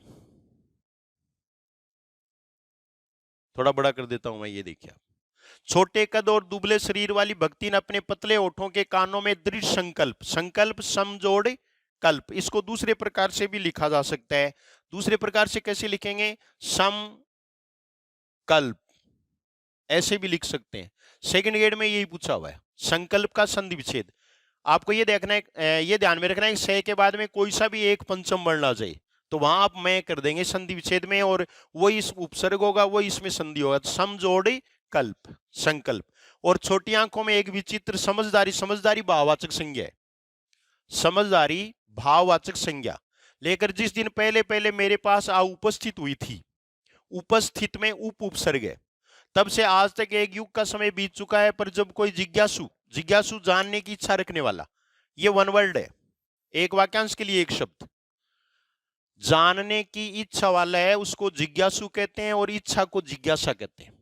थोड़ा बड़ा कर देता हूं मैं, ये देखिए आप। छोटे कद और दुबले शरीर वाली भक्तिन अपने पतले ओठों के कानों में दृढ़ संकल्प, संकल्प समजोड़ कल्प, इसको दूसरे प्रकार से भी लिखा जा सकता है। दूसरे प्रकार से कैसे लिखेंगे? सम कल्प, ऐसे भी लिख सकते हैं। सेकंड ग्रेड में यही पूछा हुआ है, संकल्प का संधि विच्छेद। आपको ये देखना है, ये ध्यान में रखना है, से के बाद में कोई सा भी एक पंचम वर्ण आ जाए तो वहां आप मैं कर देंगे संधि विच्छेद में, और वो इस उपसर्ग होगा, वो इसमें संधि होगा। समजोड़ी कल्प, संकल्प। और छोटी आंखों में एक विचित्र समझदारी, समझदारी भाववाचक संज्ञा है, समझदारी भाववाचक संज्ञा लेकर जिस दिन पहले पहले मेरे पास आ उपस्थित हुई थी, उपस्थित में उप उपसर्ग है। तब से आज तक एक युग का समय बीत चुका है, पर जब कोई जिज्ञासु, जिज्ञासु जानने की इच्छा रखने वाला, ये वन वर्ड है, एक वाक्यांश के लिए एक शब्द, जानने की इच्छा वाला है उसको जिज्ञासु कहते हैं, और इच्छा को जिज्ञासा कहते हैं।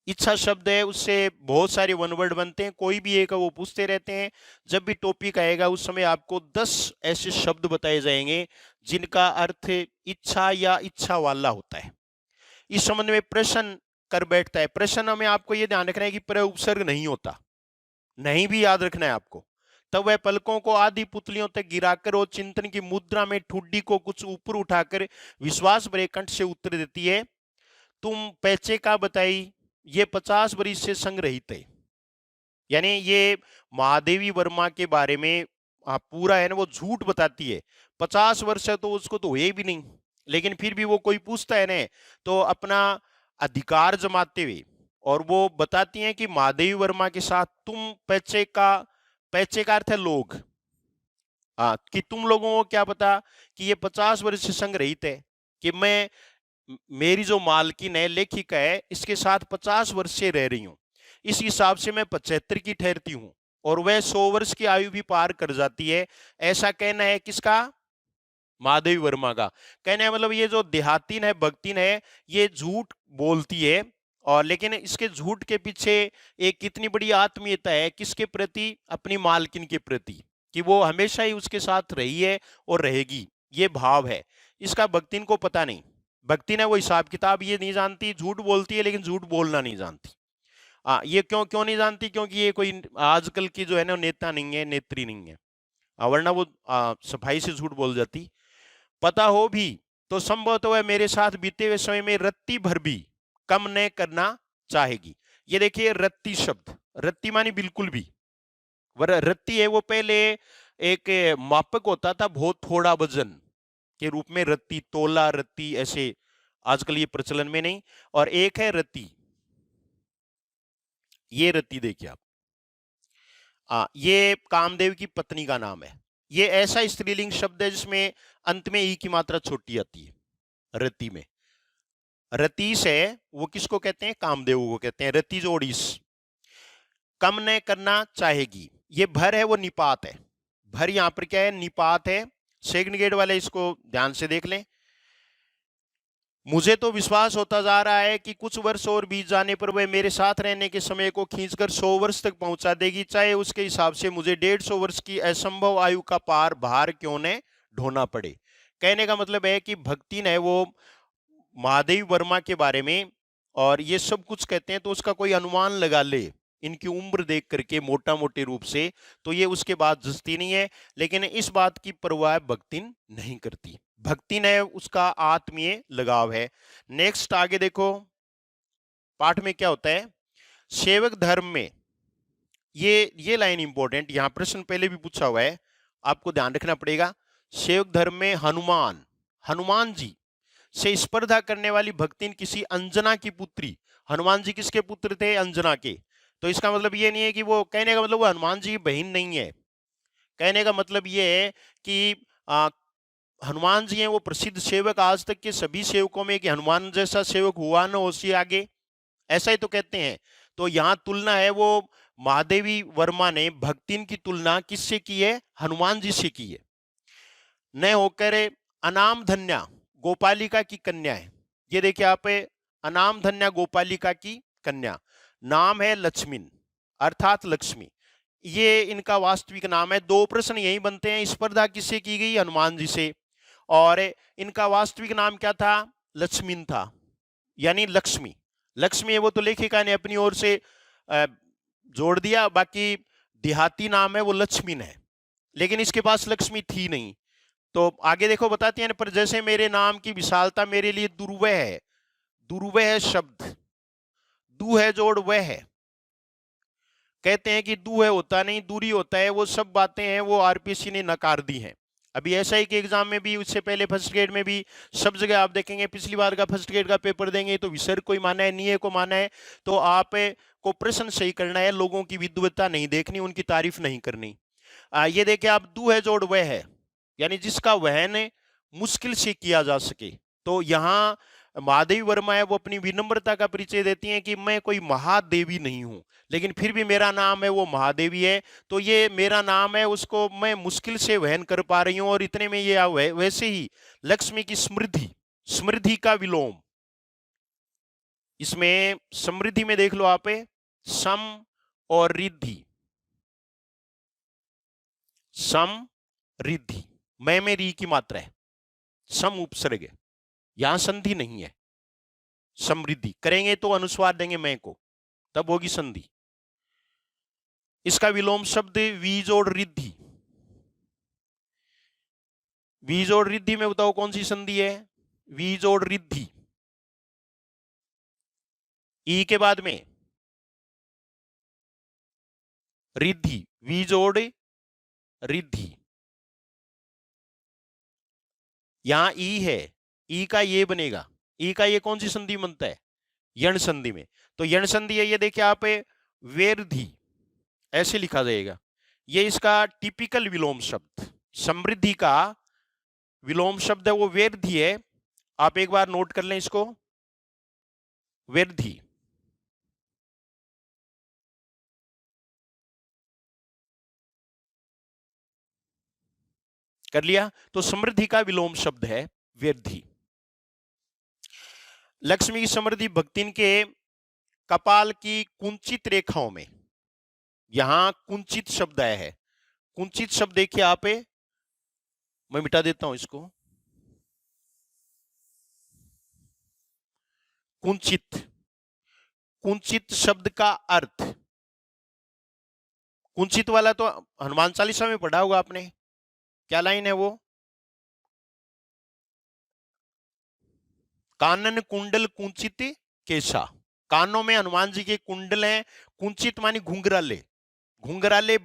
इच्छा शब्द है, उससे बहुत सारे वन वर्ड बनते हैं, कोई भी एक वो पूछते रहते हैं। जब भी टॉपिक आएगा उस समय आपको 10 ऐसे शब्द बताए जाएंगे जिनका अर्थ इच्छा या इच्छा वाला होता है। इस संबंध में प्रश्न कर बैठता है। प्रश्न में आपको यह ध्यान रखना है कि पर उपसर्ग नहीं होता, नहीं भी याद रखना है आपको। तब वह पलकों को आधी पुतलियों तक गिराकर और चिंतन की मुद्रा में ठुड्डी को कुछ ऊपर उठाकर विश्वास भरे कंठ से उत्तर देती है, तुम पैचे का बताई, ये 50 बरिस से संग्रहित है। यानी ये महादेवी वर्मा के बारे में पूरा है ना वो झूठ बताती है। 50 वर्ष है तो उसको तो हुए भी नहीं, लेकिन फिर भी वो कोई पूछता है ना तो अपना अधिकार जमाते हुए, और वो बताती हैं कि महादेवी वर्मा के साथ तुम पैचे का अर्थ है लोग, कि तुम लोगों को क्या पता कि ये 50 वर्ष से संग्रहित है, कि मैं, मेरी जो मालकिन है, लेखिका है, इसके साथ 50 वर्ष से रह रही हूं, इस हिसाब से मैं 75 की ठहरती हूं, और वह 100 वर्ष की आयु भी पार कर जाती है। ऐसा कहना है किसका? महादेवी वर्मा का। कहने का मतलब ये जो देहातीन है, भक्तिन है, ये झूठ बोलती है, और लेकिन इसके झूठ के पीछे एक कितनी बड़ी आत्मीयता है, किसके प्रति? अपनी मालकिन के प्रति, कि वो हमेशा ही उसके साथ रही है और रहेगी, ये भाव है। इसका भक्तिन को पता नहीं। भक्तिन है वो हिसाब किताब ये नहीं जानती, झूठ बोलती है लेकिन झूठ बोलना नहीं जानती। ये क्यों नहीं जानती? क्योंकि ये कोई आजकल की जो है ना नेता नहीं है, नेत्री नहीं है, वरना वो सफाई से झूठ बोल जाती। पता हो भी तो संभवतः वह मेरे साथ बीते हुए समय में रत्ती भर भी कम न करना चाहेगी। ये देखिए रत्ती शब्द, रत्ती मानी बिल्कुल भी, रत्ती है वो पहले एक मापक होता था, बहुत थोड़ा वजन के रूप में रत्ती, तोला, रत्ती, ऐसे आजकल ये प्रचलन में नहीं। और एक है रत्ती, ये रत्ती देखिए आप, ये कामदेव की पत्नी का नाम है। ये ऐसा स्त्रीलिंग शब्द है जिसमें अंत में ई की मात्रा छोटी आती है, रति में। रतीश है वो किसको कहते हैं? कामदेव को कहते हैं, रति जोड़ीस। कम न करना चाहेगी, ये भर है वो निपात है, भर यहां पर क्या है? निपात है। सेकंड ग्रेड वाले इसको ध्यान से देख लें। मुझे तो विश्वास होता जा रहा है कि कुछ वर्ष और बीत जाने पर वह मेरे साथ रहने के समय को खींचकर 100 वर्ष तक पहुंचा देगी, चाहे उसके हिसाब से मुझे 150 वर्ष की असंभव आयु का भार क्यों न ढोना पड़े। कहने का मतलब है कि भक्ति ने वो महादेव वर्मा के बारे में और ये सब कुछ कहते हैं, तो उसका कोई अनुमान लगा ले इनकी उम्र देख करके मोटा मोटे रूप से, तो ये उसके बाद जस्ती नहीं है। लेकिन इस बात की परवाह भक्तिन नहीं करती। भक्ति ने उसका आत्मीय लगाव है। नेक्स्ट आगे देखो पाठ में क्या होता है। सेवक धर्म में ये लाइन इंपॉर्टेंट, यहां प्रश्न पहले भी पूछा हुआ है, आपको ध्यान रखना पड़ेगा। सेवक धर्म में हनुमान जी से स्पर्धा करने वाली भक्तिन किसी अंजना की पुत्री। हनुमान जी किसके पुत्र थे? अंजना के। तो इसका मतलब ये नहीं है कि वो, कहने का मतलब वो हनुमान जी की बहन नहीं है। कहने का मतलब ये है कि हनुमान जी हैं वो प्रसिद्ध सेवक, आज तक के सभी सेवकों में कि हनुमान जैसा सेवक हुआ ना उसी आगे, ऐसा ही तो कहते हैं। तो यहाँ तुलना है वो महादेवी वर्मा ने भक्तिन की तुलना किससे की है? हनुमान जी से की है। न होकर अनाम धन्या गोपालिका की कन्या है। ये देखिए आप, अनाम धन्या गोपालिका की कन्या, नाम है लक्ष्मीन अर्थात लक्ष्मी, ये इनका वास्तविक नाम है। दो प्रश्न यही बनते हैं, स्पर्धा किससे की गई? हनुमान जी से। और इनका वास्तविक नाम क्या था? लक्ष्मीन था, यानी लक्ष्मी। लक्ष्मी है वो तो लेखिका ने अपनी ओर से जोड़ दिया, बाकी देहाती नाम है वो लक्ष्मीन है, लेकिन इसके पास लक्ष्मी थी नहीं। तो आगे देखो बताते हैं, पर जैसे मेरे नाम की विशालता मेरे लिए दुर्वह है। दुर्वह है शब्द, दू है जोड़ वह है। कहते हैं कि दू है होता नहीं, दूरी होता है। वो सब बातें हैं वो आरपीसी ने नकार दी हैं। अभी एसआई के एग्जाम में भी, उससे पहले फर्स्ट ग्रेड में भी, सब जगह आप देखेंगे, पिछली बार का फर्स्ट ग्रेड का पेपर देंगे तो विसर्ग को ही माना है, निये को माना है। तो आप को प्रश्न सही करना है, लोगों की विद्वत्ता नहीं देखनी, उनकी तारीफ नहीं करनी। ये देखिए आप, दू है जोड़ वह है, यानी जिसका वहन मुश्किल से किया जा सके। तो यहाँ महादेवी वर्मा है वो अपनी विनम्रता का परिचय देती हैं कि मैं कोई महादेवी नहीं हूं, लेकिन फिर भी मेरा नाम है वो महादेवी है। तो ये मेरा नाम है, उसको मैं मुश्किल से वहन कर पा रही हूं। और इतने में ये वैसे ही लक्ष्मी की समृद्धि, समृद्धि का विलोम, इसमें समृद्धि में देख लो आप, सम और रिद्धि, सम रिद्धि, मैं में री की मात्रा है, सम उपसर्ग है, यहां संधि नहीं है। समृद्धि करेंगे तो अनुस्वार देंगे मैं को, तब होगी संधि। इसका विलोम शब्द वी जोड़ रिद्धि। वी जोड़ रिद्धि में बताओ कौन सी संधि है? वी जोड़ रिद्धि। ई के बाद में रिद्धि, वी जोड़ रिद्धि। यहां ई है, ई का ये बनेगा, ई का ये कौन सी संधि बनता है? यण संधि में। तो यण संधि है, ये देखिए आप, वेरधि ऐसे लिखा जाएगा। ये इसका टिपिकल विलोम शब्द, समृद्धि का विलोम शब्द है वो वेरधि है। आप एक बार नोट कर लें इसको, वेरधि। कर लिया? तो समृद्धि का विलोम शब्द है वेरधि। लक्ष्मी की समृद्धि भक्तिन के कपाल की कुंचित रेखाओं में, यहां कुंचित शब्द आया है। कुंचित शब्द देखिए आप, मैं मिटा देता हूं इसको। कुंचित, कुंचित शब्द का अर्थ, कुंचित वाला तो हनुमान चालीसा में पढ़ा होगा आपने, क्या लाइन है वो? कानन कुंडल कुंचित केशा, कानों में हनुमान जी के कुंडल हैं। कुंचित मानी घुंघराले, घुंघराले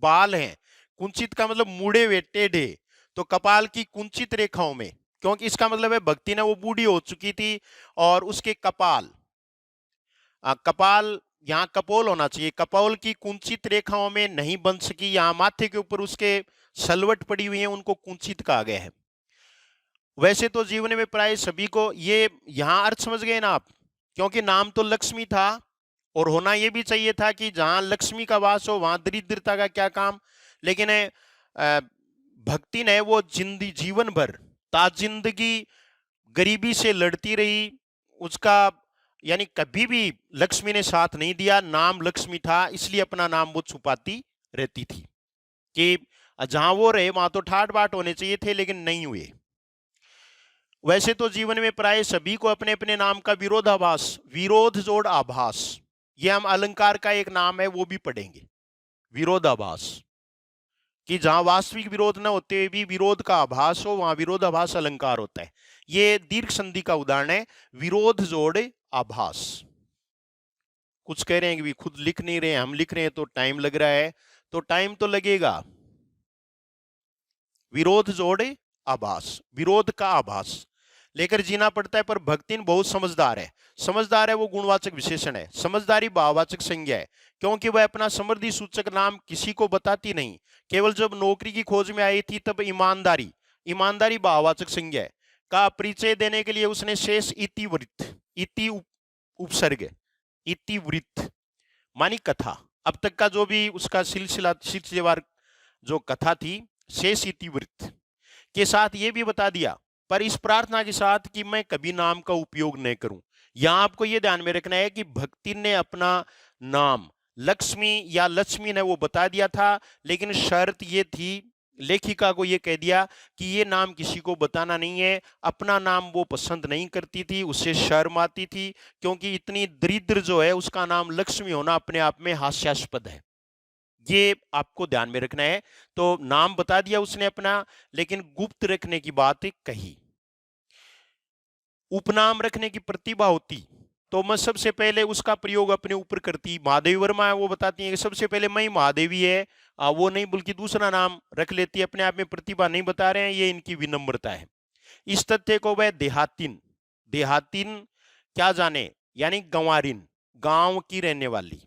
बाल हैं। कुंचित का मतलब मुड़े हुए, टेढ़े। तो कपाल की कुंचित रेखाओं में, क्योंकि इसका मतलब है भक्ति ने वो बूढ़ी हो चुकी थी और उसके कपाल, कपाल यहाँ कपोल होना चाहिए, कपोल की कुंचित रेखाओं में नहीं बन सकी। यहाँ माथे के ऊपर उसके सलवट पड़ी हुई है, उनको कुंचित कहा गया है। वैसे तो जीवन में प्राय सभी को ये यहां अर्थ समझ गए ना आप, क्योंकि नाम तो लक्ष्मी था और होना ये भी चाहिए था कि जहां लक्ष्मी का वास हो वहां दरिद्रता का क्या काम। लेकिन भक्ति ने वो जीवन भर ताजिंदगी गरीबी से लड़ती रही, उसका यानी कभी भी लक्ष्मी ने साथ नहीं दिया, नाम लक्ष्मी था इसलिए अपना नाम वो छुपाती रहती थी कि जहां वो रहे वहां तो ठाट बाट होने चाहिए थे, लेकिन नहीं हुए। वैसे तो जीवन में प्राय सभी को अपने अपने नाम का विरोधाभास, विरोध जोड़ आभास, ये हम अलंकार का एक नाम है वो भी पढ़ेंगे, विरोधाभास, कि जहां वास्तविक विरोध न होते हुए भी विरोध का आभास हो वहां विरोधाभास अलंकार होता है। ये दीर्घ संधि का उदाहरण है, विरोध जोड़ आभास। कुछ कह रहे हैं कि खुद लिख नहीं रहे हैं, हम लिख रहे हैं तो टाइम लग रहा है, तो टाइम तो लगेगा। विरोध जोड़े आभास, विरोध का आभास लेकर जीना पड़ता है। पर भक्तिन बहुत समझदार है, समझदार है वो गुणवाचक विशेषण है, समझदारी भाववाचक संज्ञा है, क्योंकि वह अपना समृद्धि सूचक नाम किसी को बताती नहीं। केवल जब नौकरी की खोज में आई थी तब ईमानदारी, ईमानदारी भाववाचक संज्ञा है, का परिचय देने के लिए उसने शेष इतिवृत्त, इति उपसर्ग, इतिवृत्त मानी कथा, अब तक का जो भी उसका सिलसिलेवार जो कथा थी, शेष इतिवृत्त के साथ ये भी बता दिया, पर इस प्रार्थना के साथ कि मैं कभी नाम का उपयोग नहीं करूं। यहां आपको यह ध्यान में रखना है कि भक्ति ने अपना नाम लक्ष्मी या लक्ष्मी ने वो बता दिया था, लेकिन शर्त ये थी, लेखिका को ये कह दिया कि ये नाम किसी को बताना नहीं है। अपना नाम वो पसंद नहीं करती थी, उससे शर्म आती थी, क्योंकि इतनी दरिद्र जो है उसका नाम लक्ष्मी होना अपने आप में हास्यास्पद है, ये आपको ध्यान में रखना है। तो नाम बता दिया उसने अपना, लेकिन गुप्त रखने की बात कही। उपनाम रखने की प्रतिभा होती तो मैं सबसे पहले उसका प्रयोग अपने ऊपर करती। महादेवी वर्मा है, वो बताती है कि सबसे पहले मैं महादेवी है, वो नहीं बल्कि दूसरा नाम रख लेती है। अपने आप में प्रतिभा नहीं बता रहे हैं, ये इनकी विनम्रता है। इस तथ्य को वह देहातिन, देहातिन क्या जाने यानी गंवारिन, गांव की रहने वाली।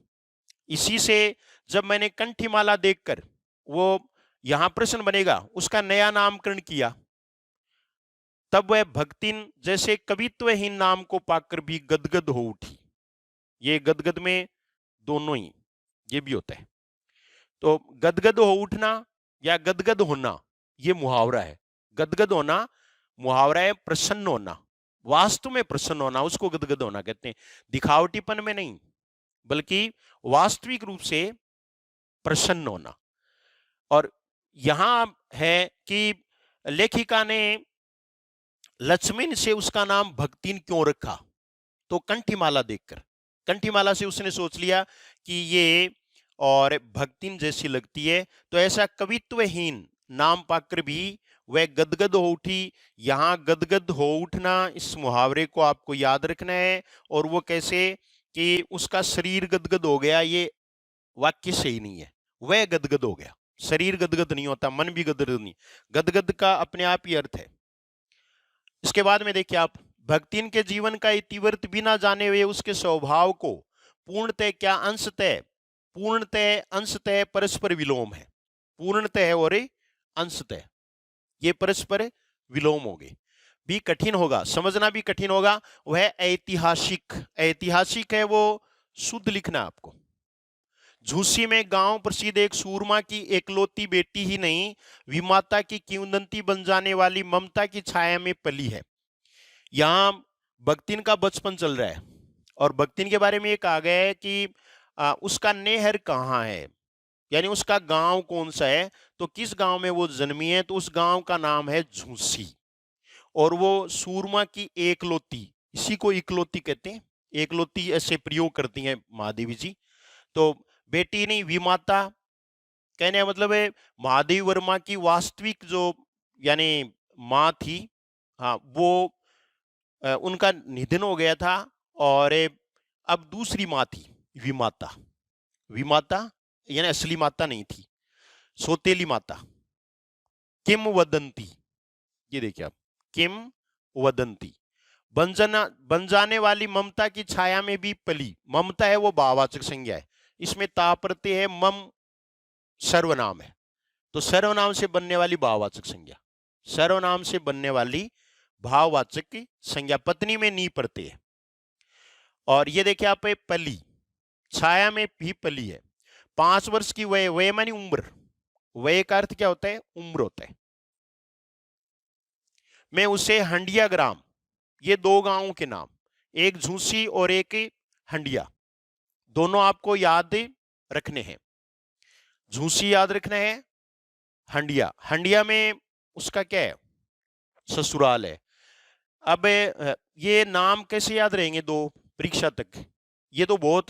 इसी से जब मैंने कंठीमाला देखकर, वो यहां प्रश्न बनेगा, उसका नया नामकरण किया, तब वह भक्तिन जैसे कवित्वहीन नाम को पाकर भी गदगद हो उठी। ये गदगद में दोनों ही ये भी होता है। तो गदगद हो उठना या गदगद होना ये मुहावरा है। गदगद होना मुहावरा है, प्रसन्न होना, वास्तव में प्रसन्न होना उसको गदगद होना कहते हैं, दिखावटीपन में नहीं बल्कि वास्तविक रूप से प्रसन्न होना। और यहां है कि लेखिका ने लक्ष्मण से उसका नाम भक्तिन क्यों रखा, तो कंठीमाला देखकर, कंठीमाला से उसने सोच लिया कि ये और भक्तिन जैसी लगती है, तो ऐसा कवित्वहीन नाम पाकर भी वह गदगद हो उठी। यहां गदगद हो उठना इस मुहावरे को आपको याद रखना है। और वो कैसे कि उसका शरीर गदगद हो गया, ये वाक्य सही नहीं है, वह गदगद हो गया। शरीर गदगद नहीं होता, मन भी गदगद नहीं, गदगद का अपने आप ही अर्थ है। इसके बाद में देखिए आप, भक्तिन के जीवन का इतिवृत्त बिना जाने हुए उसके स्वभाव को पूर्णतः क्या अंशतः, पूर्णतः अंशतः परस्पर विलोम है, पूर्णतः और अंशतः ये परस्पर विलोम हो गए, भी कठिन होगा, समझना भी कठिन होगा। वह ऐतिहासिक, ऐतिहासिक है वो शुद्ध लिखना आपको। झूसी में गांव प्रसिद्ध एक सूरमा की एकलौती बेटी ही नहीं, विमाता की किंवदंती बन जाने वाली ममता की छाया में पली है। यहां भक्तिन का बचपन चल रहा है और भक्तिन के बारे में ये कहा गया है कि उसका नेहर कहाँ है, यानी उसका गांव कौन सा है, तो किस गांव में वो जन्मी है, तो उस गांव का नाम है झूसी। और वो सूरमा की एकलौती, इसी को इकलौती कहते हैं, एकलौती ऐसे प्रयोग करती हैं महादेवी जी। तो बेटी नहीं, विमाता कहने का मतलब है महादेवी वर्मा की वास्तविक जो यानी माँ थी, हाँ वो उनका निधन हो गया था और अब दूसरी माँ थी विमाता। विमाता यानी असली माता नहीं थी, सौतेली माता। किम वदंती, ये देखिए आप, किम वदंती, बन जाने वाली ममता की छाया में भी पली। ममता है वो भाववाचक संज्ञा है, इसमें ता प्रत्यय है, मम सर्वनाम है, तो सर्वनाम से बनने वाली भाववाचक संज्ञा, सर्वनाम से बनने वाली भाववाचक की संज्ञा, पत्नी में नी प्रत्यय है। और ये देखिए आप, पली, छाया में भी पली है। 5 वर्ष की वय, वय मानी उम्र, वय का अर्थ क्या होता है, उम्र होता है। मैं उसे हंडिया ग्राम, ये दो गांवों के नाम, एक झूसी और एक हंडिया, दोनों आपको याद रखने हैं। झूसी याद रखना है, हंडिया, हंडिया में उसका क्या है, ससुराल है। अब ये नाम कैसे याद रहेंगे दो परीक्षा तक, ये तो बहुत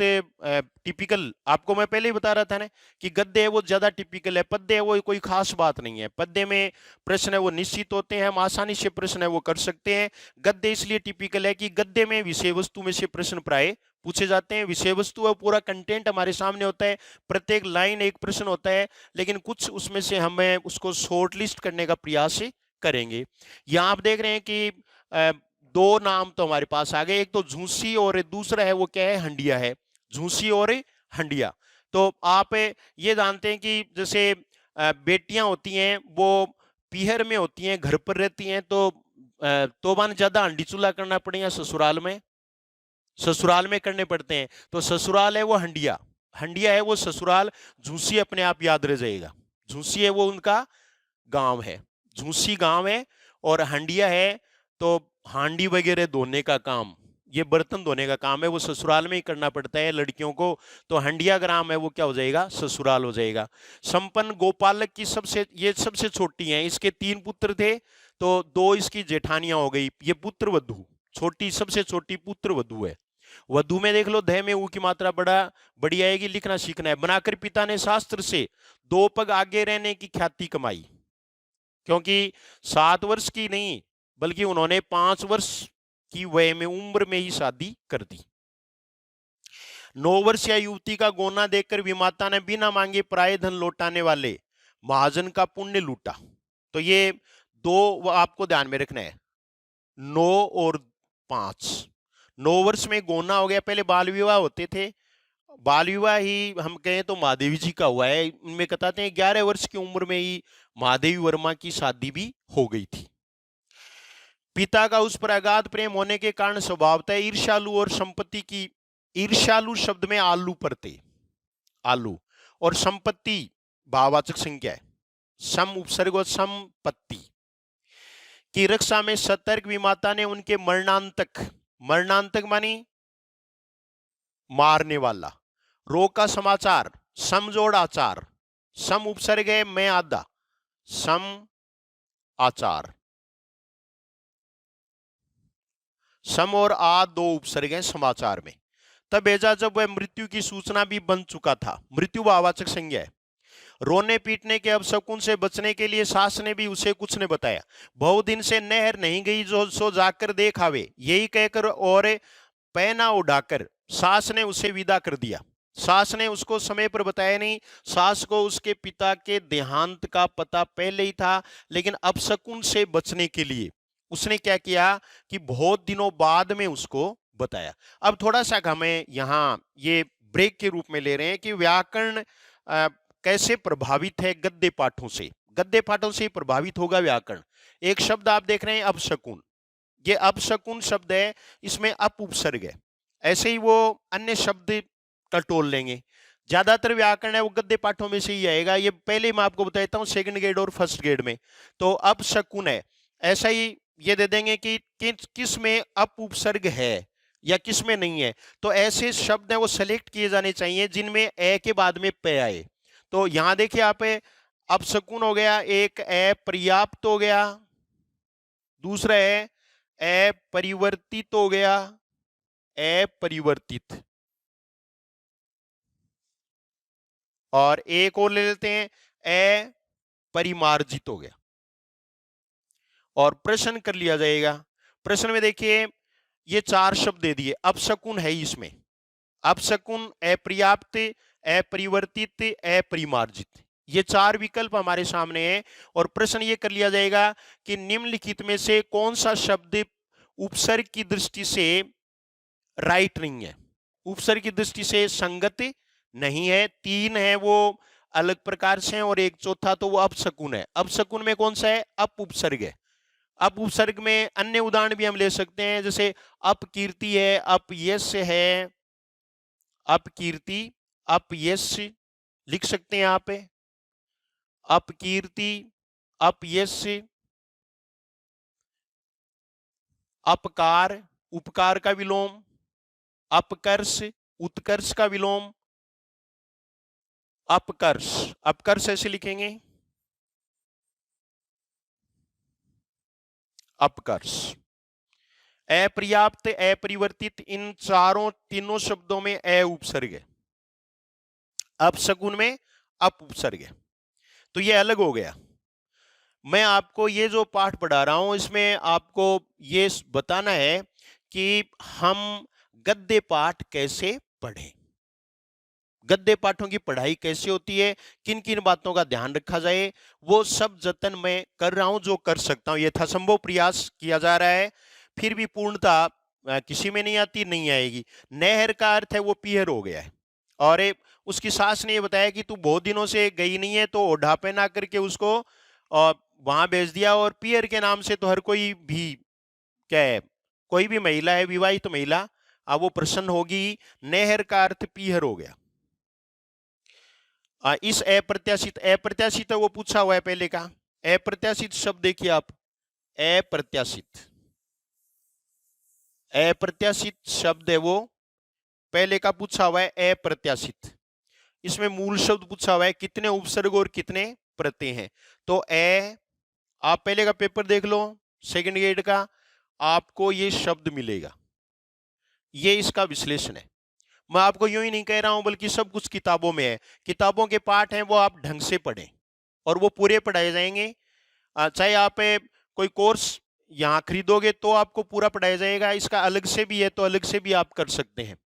टिपिकल, आपको मैं पहले ही बता रहा था ना कि गद्य है वो ज्यादा टिपिकल है, पद्य है वो कोई खास बात नहीं है। पद्य में प्रश्न है वो निश्चित होते हैं, हम आसानी से प्रश्न है वो कर सकते हैं। गद्य इसलिए टिपिकल है कि गद्य में विषय वस्तु में से प्रश्न प्राय पूछे जाते हैं। विषय वस्तु है पूरा कंटेंट हमारे सामने होता है, प्रत्येक लाइन एक प्रश्न होता है, लेकिन कुछ उसमें से हमें उसको शॉर्ट लिस्ट करने का प्रयास करेंगे। यहाँ आप देख रहे हैं कि दो नाम तो हमारे पास आ गए, एक तो झूसी और दूसरा है वो क्या है, हंडिया है। झूसी और हंडिया। तो आप ये जानते हैं कि जैसे बेटियां होती हैं वो पीहर में होती हैं, घर पर रहती हैं, तो बान ज्यादा हंडी चूल्हा करना पड़ेगा ससुराल में, ससुराल में करने पड़ते हैं। तो ससुराल है वो हंडिया, हंडिया है वो ससुराल। झूसी अपने आप याद रह जाएगा, झूसी है वो उनका गांव है, झूसी गांव है। और हंडिया है तो हांडी वगैरह धोने का काम, ये बर्तन धोने का काम है वो ससुराल में ही करना पड़ता है लड़कियों को। तो हंडिया ग्राम है वो क्या हो जाएगा, ससुराल हो जाएगा। संपन्न गोपालक की सबसे, ये सबसे छोटी है, इसके 3 पुत्र थे, तो 2 इसकी जेठानियां हो गई, ये पुत्र वधु, छोटी सबसे छोटी पुत्र वधु है। वधु में देख लो ध में ऊ की मात्रा बड़ी आएगी, लिखना सीखना है। बनाकर पिता ने शास्त्र से 2 पग आगे रहने की ख्याति कमाई, क्योंकि 7 वर्ष की नहीं बल्कि उन्होंने 5 वर्ष की वय में उम्र में ही शादी कर दी। 9 वर्ष या युवती का गोना देखकर विमाता ने बिना मांगे प्राय धन लौटाने वाले महाजन का पुण्य लूटा। तो ये 2 आपको ध्यान में रखना है, 9 और 5। 9 वर्ष में गोना हो गया, पहले बाल विवाह होते थे, बाल विवाह ही हम कहें तो महादेवी जी का हुआ है। इनमें बताते हैं 11 वर्ष की उम्र में ही महादेवी वर्मा की शादी भी हो गई थी। पिता का उस पर अगाध प्रेम होने के कारण स्वभावतः ईर्ष्यालु और संपत्ति की, ईर्ष्यालु शब्द में आलू पड़ते, आलू, और संपत्ति भाववाचक संज्ञा है, सम उपसर्ग और संपत्ति की रक्षा में सतर्क विमाता ने उनके मरणांतक, मरणांतक मानी मारने वाला, रो का समाचार, समजोड़ आचार, सम उपसर्ग है मैं आधा, सम आचार, सम और आ 2 उपसर्ग हैं समाचार में। तब भेजा जब वह मृत्यु की सूचना भी बन चुका था, मृत्यु भाववाचक संज्ञा है। रोने पीटने के अपशकुन से बचने के लिए सास ने भी उसे कुछ ने बताया, बहुत दिन से नहर नहीं गई जो सो जाकर देख आवे, यही कहकर और पैना उड़ाकर सास ने उसे विदा कर दिया। सास ने उसको समय पर बताया नहीं, सास को उसके पिता के देहांत का पता पहले ही था, लेकिन अपशकुन से बचने के लिए उसने क्या किया कि बहुत दिनों बाद में उसको बताया। अब थोड़ा सा हमें यहाँ ये ब्रेक के रूप में ले रहे हैं कि व्याकरण कैसे प्रभावित है गद्य पाठों से, गद्य पाठों से प्रभावित होगा व्याकरण। एक शब्द आप देख रहे हैं अपशकुन, ये अपशकुन शब्द है, इसमें अप उपसर्ग है, ऐसे ही वो अन्य शब्द टटोल लेंगे। ज्यादातर व्याकरण है वो गद्य पाठों में से ही आएगा, ये पहले मैं आपको बताता हूँ सेकंड ग्रेड और फर्स्ट ग्रेड में। तो अपशकुन है, ऐसा ही ये दे देंगे कि किस में अप उपसर्ग है या किस में नहीं है। तो ऐसे शब्द है वो सेलेक्ट किए जाने चाहिए जिनमें ए के बाद में पे आए। तो यहां देखिए आप, अपशकुन हो गया एक, अपर्याप्त हो गया दूसरा, है अपरिवर्तित हो गया, अपरिवर्तित, और एक और ले लेते हैं अपरिमार्जित हो गया, और प्रश्न कर लिया जाएगा। प्रश्न में देखिए ये 4 शब्द दे दिए, अपशकुन है इसमें, अपशकुन, अपर्याप्त, अपरिवर्तित, अपरिमार्जित, ये 4 विकल्प हमारे सामने हैं। और प्रश्न ये कर लिया जाएगा कि निम्नलिखित में से कौन सा शब्द उपसर्ग की दृष्टि से राइट नहीं है, उपसर्ग की दृष्टि से संगत नहीं है। 3 है वो अलग प्रकार से हैं और एक चौथा तो वो अपशकुन है। अपशकुन में कौन सा है, अप उपसर्ग है। अप उपसर्ग में अन्य उदाहरण भी हम ले सकते हैं, जैसे अपकीर्ति है, अपयश है, अपकीर्ति, अपयश लिख सकते हैं यहाँ पे, अपकीर्ति, अपयश, अपकार, उपकार का विलोम, अपकर्ष, उत्कर्ष का विलोम, अपकर्ष। अपकर्ष ऐसे लिखेंगे, अपकर्ष। अपर्याप्त, अपरिवर्तित, इन तीनों शब्दों में अ उपसर्ग है। अपशकुन में अप उपसर्ग है। तो ये अलग हो गया। मैं आपको ये जो पाठ पढ़ा रहा हूं इसमें आपको ये बताना है कि हम गद्य पाठ कैसे पढ़ें, गद्य पाठों की पढ़ाई कैसे होती है, किन किन बातों का ध्यान रखा जाए, वो सब जतन मैं कर रहा हूं जो कर सकता हूं। यथासंभव प्रयास किया जा रहा है, फिर भी पूर्णता किसी में नहीं आती, नहीं आएगी। नहर का अर्थ है वो पीहर हो गया है, और उसकी सास ने ये बताया कि तू बहुत दिनों से गई नहीं है, तो ओढ़ापे ना करके उसको वहां भेज दिया। और पीहर के नाम से तो हर कोई भी, क्या है, कोई भी महिला है, विवाहित महिला, अब वो प्रसन्न होगी। नहर का अर्थ पीहर हो गया। इस अप्रत्याशित, अप्रत्याशित है वो पूछा हुआ है पहले का। अप्रत्याशित शब्द देखिए आप, अप्रत्याशित, अप्रत्याशित शब्द है वो पहले का पूछा हुआ है, अप्रत्याशित। इसमें मूल शब्द पूछा हुआ है, कितने उपसर्ग और कितने प्रत्यय हैं। तो आप पहले का पेपर देख लो, सेकंड ग्रेड का, आपको ये शब्द मिलेगा। ये इसका विश्लेषण है। मैं आपको यूं ही नहीं कह रहा हूं, बल्कि सब कुछ किताबों में है। किताबों के पाठ हैं वो आप ढंग से पढ़ें, और वो पूरे पढ़ाए जाएंगे। चाहे आप कोई कोर्स यहाँ खरीदोगे तो आपको पूरा पढ़ाया जाएगा, इसका अलग से भी है तो अलग से भी आप कर सकते हैं।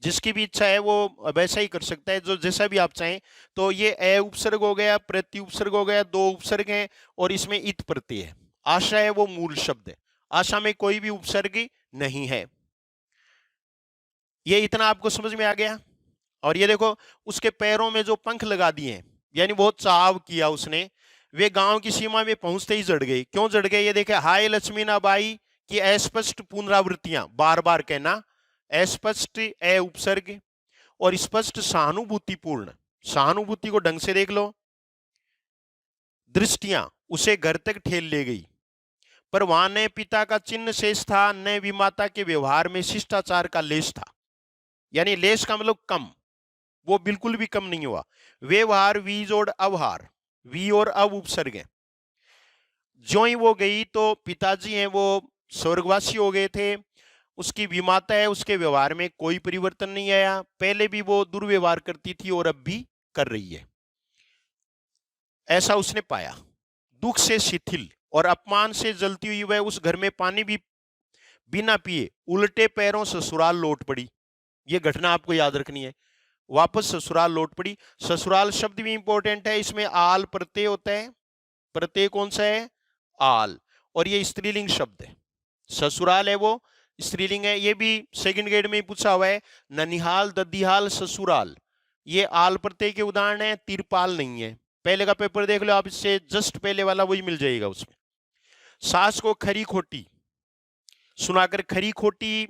जिसकी भी इच्छा है वो वैसा ही कर सकता है, जो जैसा भी आप चाहें। तो ये अ उपसर्ग हो गया, प्रति उपसर्ग हो गया, दो उपसर्ग हैं, और इसमें इत प्रत्यय है। आशा है वो मूल शब्द है, आशा में कोई भी उपसर्ग नहीं है। ये इतना आपको समझ में आ गया। और ये देखो, उसके पैरों में जो पंख लगा दिए हैं, यानी बहुत चाव किया उसने। वे गांव की सीमा में पहुंचते ही जड़ गई। क्यों जड़ गई? ये देखे, हाय लक्ष्मीनाबाई की अस्पष्ट पुनरावृत्तियां, बार बार कहना, अस्पष्ट अ उपसर्ग और स्पष्ट सहानुभूतिपूर्ण, सहानुभूति को ढंग से देख लो, दृष्टियां उसे घर तक ठेल ले गई। पर वहां न पिता का चिन्ह शेष था, न विमाता के व्यवहार में शिष्टाचार का लेश था। यानी लेश का मतलब कम, वो बिल्कुल भी कम नहीं हुआ। व्यवहार वीज और अवहार, वी और अव उपसर्ग है। ज्यों ही वो गई तो पिताजी हैं वो स्वर्गवासी हो गए थे। उसकी विमाता है, उसके व्यवहार में कोई परिवर्तन नहीं आया। पहले भी वो दुर्व्यवहार करती थी और अब भी कर रही है, ऐसा उसने पाया। दुख से शिथिल और अपमान से जलती हुई वह उस घर में पानी भी बिना पिए उल्टे पैरों ससुराल लौट पड़ी। यह घटना आपको याद रखनी है। वापस ससुराल लौट पड़ी। ससुराल शब्द भी इंपॉर्टेंट है, इसमें आल प्रत्यय होता है। प्रत्यय कौन सा है? आल। और ये स्त्रीलिंग शब्द है, ससुराल है वो स्त्रीलिंग है। ये भी सेकंड ग्रेड में ही पूछा हुआ है। ननिहाल, ददिहाल, ससुराल, ये आल प्रत्यय के उदाहरण है, तिरपाल नहीं है। पहले का पेपर देख लो आप, इससे जस्ट पहले वाला वही मिल जाएगा उसमें। सास को खरी खोटी सुनाकर, खरी खोटी,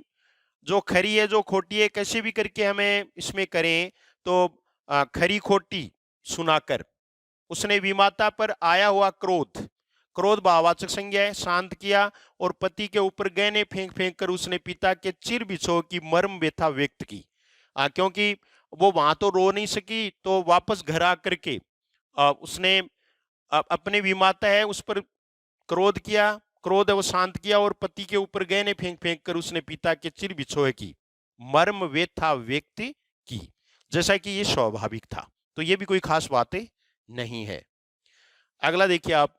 जो खरी है जो खोटी है, कैसे भी करके हमें इसमें करें तो खरी खोटी सुनाकर उसने विमाता पर आया हुआ क्रोध, क्रोध भाववाचक संज्ञा है, शांत किया। और पति के ऊपर गहने फेंक फेंक कर उसने पिता के चिर बिछो की मर्म व्यथा व्यक्त की। क्योंकि वो वहां तो रो नहीं सकी, तो वापस घर आकर के उसने अपने विमाता है उस पर क्रोध किया, क्रोध है वो शांत किया, और पति के ऊपर गहने फेंक फेंक कर उसने पिता के चिर बिछोए की मर्म व्यथा व्यक्त की, जैसा कि ये स्वाभाविक था। तो ये भी कोई खास बातें नहीं है। अगला देखिए आप,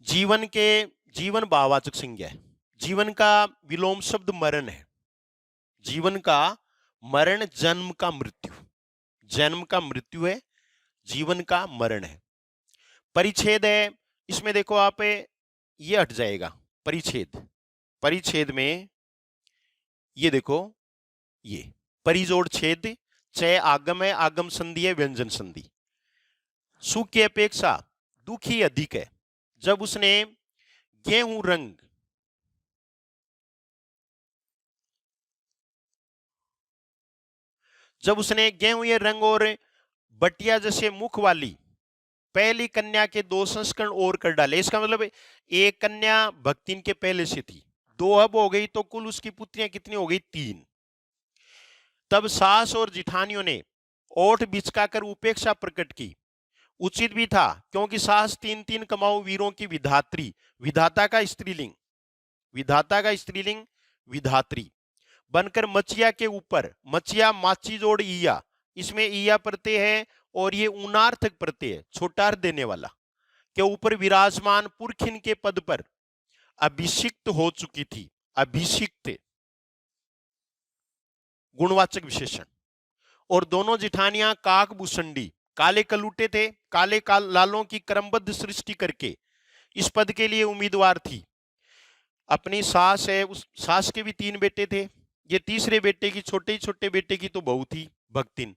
जीवन के, जीवन भाववाचक संज्ञा है। जीवन का विलोम शब्द मरण है। जीवन का मरण, जन्म का मृत्यु, जन्म का मृत्यु है, जीवन का मरण है। परिच्छेद है, इसमें देखो आप, ये हट जाएगा परिच्छेद। परिच्छेद में ये देखो, ये परिजोड़ छेद, चय आगम है, आगम संधि है, व्यंजन संधि। सुख की अपेक्षा दुख ही अधिक है। जब उसने गेहूं रंग, जब उसने गेहूं ये रंग और बटिया जैसे मुख वाली पहली कन्या के 2 संस्करण और कर डाले। इसका मतलब एक कन्या भक्तिन के पहले से थी, 2 अब हो गई, तो कुल उसकी पुत्रियां कितनी हो गई? 3। तब सास और जिठानियों ने ओठ बिचकाकर उपेक्षा प्रकट की। उचित भी था, क्योंकि सास 3-3 कमाऊ वीरों की विधात्री, विधाता का स्त्रीलिंग, विधाता का स्त्रीलिंग विधात्री बनकर मचिया के ऊपर, मचिया माची जोड़ ईया, इसमें ईया प्रत्यय है और ये ऊनार्थक प्रत्यय है, छोटा अर्थ देने वाला, के ऊपर विराजमान पुरखिन के पद पर अभिषिक्त हो चुकी थी। अभिषिक्त गुणवाचक विशेषण। और दोनों जिठानियां काक भूषंडी, काले कलूटे थे, काले लालों की क्रमबद्ध सृष्टि करके इस पद के लिए उम्मीदवार थी। अपनी सास है, उस सास के भी 3 बेटे थे, ये तीसरे बेटे की, छोटे बेटे की तो बहू थी भक्तिन।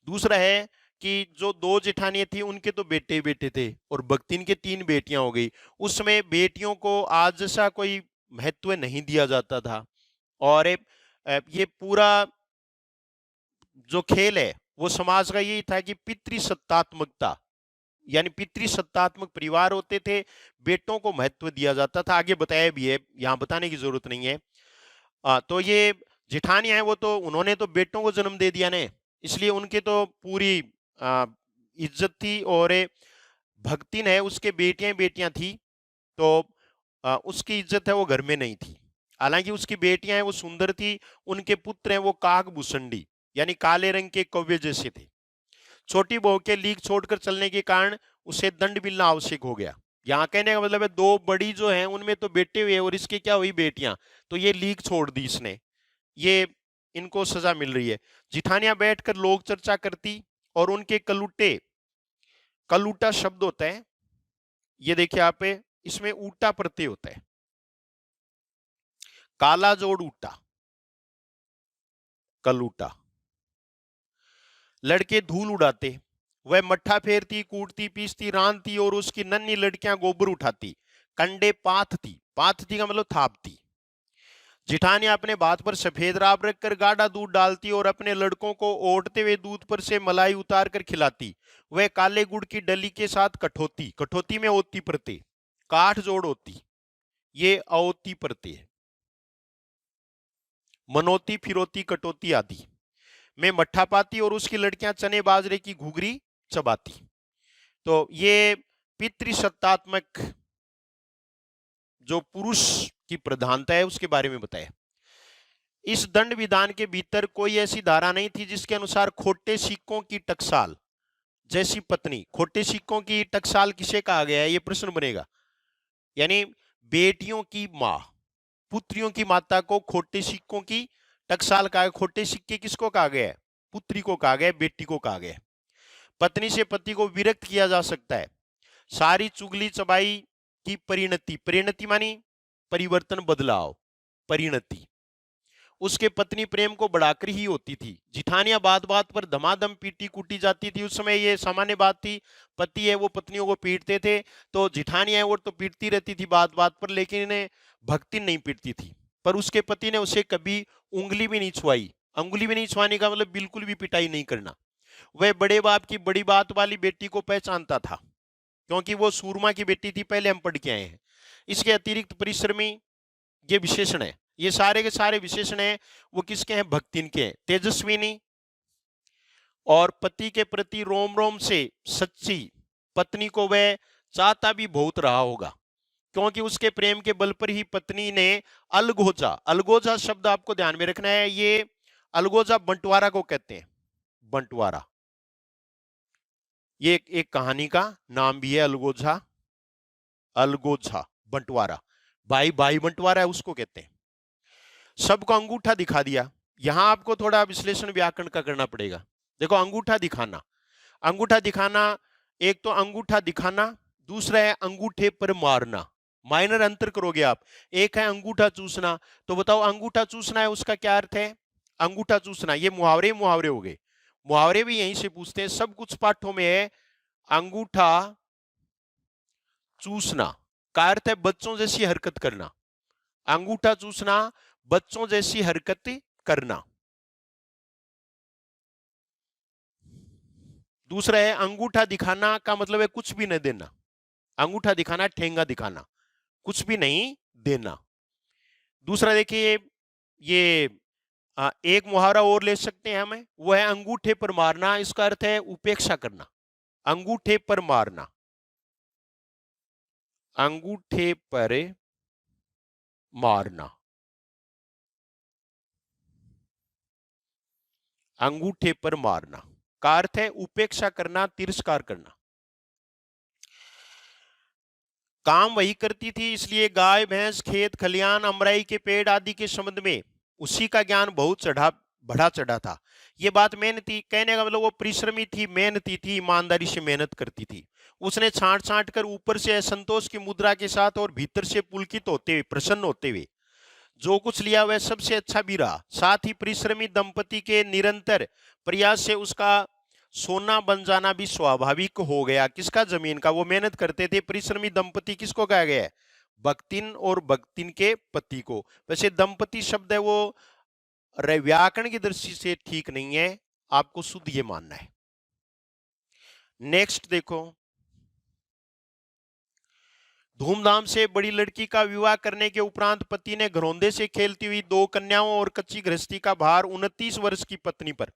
दूसरा है कि जो 2 जेठानियां थी उनके तो बेटे बेटे थे और भक्तिन के 3 बेटियां हो गई। उसमें बेटियों को आज जैसा कोई महत्व नहीं दिया जाता था, और ये पूरा जो खेल है वो समाज का यही था कि पितृसत्तात्मकता, यानी पितृसत्तात्मक परिवार होते थे, बेटों को महत्व दिया जाता था। आगे बताया भी है, यहां बताने की जरूरत नहीं है। तो ये जेठानियां हैं, वो तो उन्होंने तो बेटों को जन्म दे दिया ने, इसलिए उनके तो पूरी इज्जत थी। और भक्तिन है, उसके बेटियां बेटियां थी, तो उसकी इज्जत है वो घर में नहीं थी। हालांकि उसकी बेटियां हैं वो सुंदर थी, उनके पुत्र हैं वो काक भूषंडी, यानी काले रंग के कौवे जैसे थे। छोटी बहू के लीक छोड़कर चलने के कारण उसे दंड मिलना आवश्यक हो गया। यहाँ कहने का मतलब है 2 बड़ी जो हैं उनमें तो बेटे हुए और इसके क्या हुई? बेटियां। तो ये लीक छोड़ दी इसने, ये इनको सजा मिल रही है। जिठानियां बैठकर लोक चर्चा करती और उनके कलूटे, कलूटा शब्द होता है, ये देखिए आप, इसमें ऊटा प्रत्यय होता है, काला जोड़ ऊटा, कलूटा। लड़के धूल उड़ाते, वह मट्ठा फेरती, कूटती, पीसती, रांधती और उसकी नन्ही लड़कियां गोबर उठाती, कंडे पाथती, पाथती का मतलब थापती। जिठानियां अपने बात पर सफेद राब रखकर गाढ़ा दूध डालती और अपने लड़कों को ओटते हुए दूध पर से मलाई उतार कर खिलाती। वह काले गुड़ की डली के साथ कठौती, कठौती में ओती प्रत्यय, काठ जोड़ होती, ये अओती प्रत्यय है, मनोती, फिरौती, कटौती आदि में मट्ठा पाती और उसकी लड़कियां चने बाजरे की घुघरी चबाती। तो ये पितृसत्तात्मक जो पुरुष की प्रधानता है उसके बारे में बताया। इस दंड विधान के भीतर कोई ऐसी धारा नहीं थी जिसके अनुसार खोटे सिक्कों की टकसाल जैसी पत्नी, खोटे सिक्कों की टकसाल किसे कहा गया है? ये प्रश्न बनेगा। यानी बेटियों की मां, पुत्रियों की माता को खोटे सिक्कों की टकसाल कहा है। खोटे सिक्के किसको कहा गया है? पुत्री को कहा गया, बेटी को कहा गया। पत्नी से पति को विरक्त किया जा सकता है। सारी चुगली चबाई की परिणति, परिणति मानी परिवर्तन, बदलाव, परिणति उसके पत्नी प्रेम को बढ़ाकर ही होती थी। जिठानियां बात बात पर धमाधम पीटी कूटी जाती थी। उस समय ये सामान्य बात थी, पति है वो पत्नियों को पीटते थे, तो जिठानियां है वो तो पीटती रहती थी बात बात पर, लेकिन इन्हें भक्ति नहीं पीटती थी। पर उसके पति ने उसे कभी उंगली भी नहीं छुआई। अंगुली भी नहीं छुआने का मतलब बिल्कुल भी पिटाई नहीं करना। वह बड़े बाप की बड़ी बात वाली बेटी को पहचानता था, क्योंकि वो सूरमा की बेटी थी, पहले हम पढ़ के आए हैं। इसके अतिरिक्त परिश्रमी, ये विशेषण है, ये सारे के सारे विशेषण हैं वो किसके हैं? भक्तिन के हैं। तेजस्विनी और पति के प्रति रोम रोम से सच्ची पत्नी को वह चाहता भी बहुत रहा होगा, क्योंकि उसके प्रेम के बल पर ही पत्नी ने अलगोजा, अलगोजा शब्द आपको ध्यान में रखना है, ये अलगोजा बंटवारा को कहते हैं, बंटवारा। ये एक कहानी का नाम भी है, अलगोजा, अलगोजा बंटवारा, भाई भाई बंटवारा है उसको कहते हैं। सबको अंगूठा दिखा दिया। यहां आपको थोड़ा विश्लेषण व्याकरण का करना पड़ेगा। देखो, अंगूठा दिखाना, अंगूठा दिखाना, एक तो अंगूठा दिखाना, दूसरा है अंगूठे पर मारना। माइनर अंतर करोगे आप। एक है अंगूठा चूसना, तो बताओ अंगूठा चूसना है उसका क्या अर्थ है? अंगूठा चूसना, ये मुहावरे मुहावरे हो गए। मुहावरे भी यहीं से पूछते हैं, सब कुछ पाठों में है। अंगूठा चूसना का अर्थ है बच्चों जैसी हरकत करना। अंगूठा चूसना, बच्चों जैसी हरकत करना। दूसरा है अंगूठा दिखाना का मतलब है कुछ भी न देना। अंगूठा दिखाना, ठेंगा दिखाना, कुछ भी नहीं देना। दूसरा देखिए, ये एक मुहावरा और ले सकते हैं हमें, वो है अंगूठे पर मारना। इसका अर्थ है उपेक्षा करना। अंगूठे पर मारना, अंगूठे पर मारना, अंगूठे पर मारना का अर्थ है उपेक्षा करना, तिरस्कार करना। काम वही करती थी, इसलिए गाय भैंस खेत खलियान अमराई के पेड़ आदि के संबंध में उसी का ज्ञान बहुत बढ़ा चढ़ा था। ये बात मेहनती कहने का मतलब वो परिश्रमी थी, मेहनती थी, ईमानदारी से मेहनत करती थी। उसने छांट छांट कर ऊपर से असंतोष की मुद्रा के साथ और भीतर से पुलकित होते हुए, प्रसन्न होते हुए जो कुछ लिया वह सबसे अच्छा भी रहा। साथ ही परिश्रमी दंपति के निरंतर प्रयास से उसका सोना बन जाना भी स्वाभाविक हो गया। किसका? जमीन का। वो मेहनत करते थे। परिश्रमी दंपति किसको कहा गया है? भक्तिन और भक्तिन के पति को। वैसे दंपति शब्द है वो व्याकरण की दृष्टि से ठीक नहीं है, आपको शुद्ध ये मानना है। नेक्स्ट देखो, धूमधाम से बड़ी लड़की का विवाह करने के उपरांत पति ने घरौंदे से खेलती हुई 2 कन्याओं और कच्ची गृहस्थी का भार 29 वर्ष की पत्नी पर,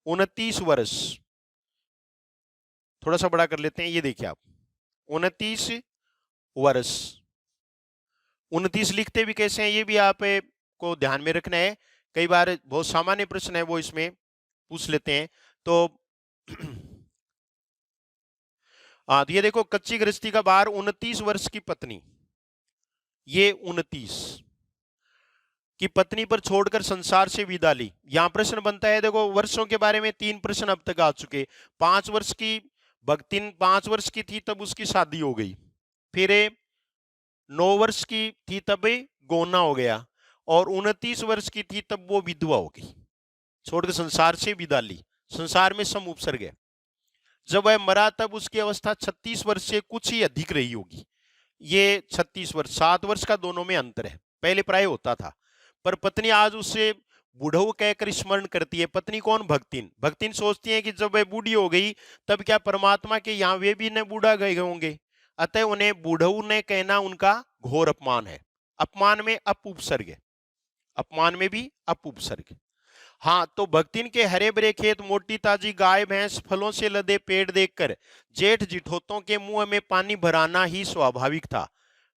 29 वर्ष, थोड़ा सा बड़ा कर लेते हैं, ये देखिए आप, 29 वर्ष। 29 लिखते भी कैसे हैं ये भी आप को ध्यान में रखना है। कई बार बहुत सामान्य प्रश्न है वो इसमें पूछ लेते हैं। तो तो ये देखो, कच्ची गृहस्थी का भार 29 वर्ष की पत्नी, ये 29 की पत्नी पर छोड़कर संसार से विदा ली। यहां प्रश्न बनता है, देखो वर्षों के बारे में 3 प्रश्न अब तक आ चुके। 5 वर्ष की भक्तिन 5 वर्ष की थी तब उसकी शादी हो गई, फिर 9 वर्ष की थी तब गोना हो गया, और 29 वर्ष की थी तब वो विधवा हो गई, छोड़कर संसार से विदा ली, संसार में सम उपसर्ग है। जब वह मरा तब उसकी अवस्था 36 वर्ष से कुछ ही अधिक रही होगी। ये 36 वर्ष, 7 वर्ष का दोनों में अंतर है। पहले प्राय होता था, पर पत्नी आज उसे बूढ़ऊ कहकर स्मरण करती है। पत्नी कौन? भक्तिन। भक्तिन सोचती है कि जब वह बूढ़ी हो गई तब क्या परमात्मा के यहाँ वे भी न बूढ़ा गए होंगे, अतः उन्हें बूढ़ऊ ने कहना उनका घोर अपमान है। अपमान में अप उपसर्ग है, अपमान में भी अप उपसर्ग। हाँ, तो भक्तिन के हरे भरे खेत, मोटी ताजी गाय भैंस, फलों से लदे पेड़ देखकर जेठ जिठोतों के मुंह में पानी भराना ही स्वाभाविक था।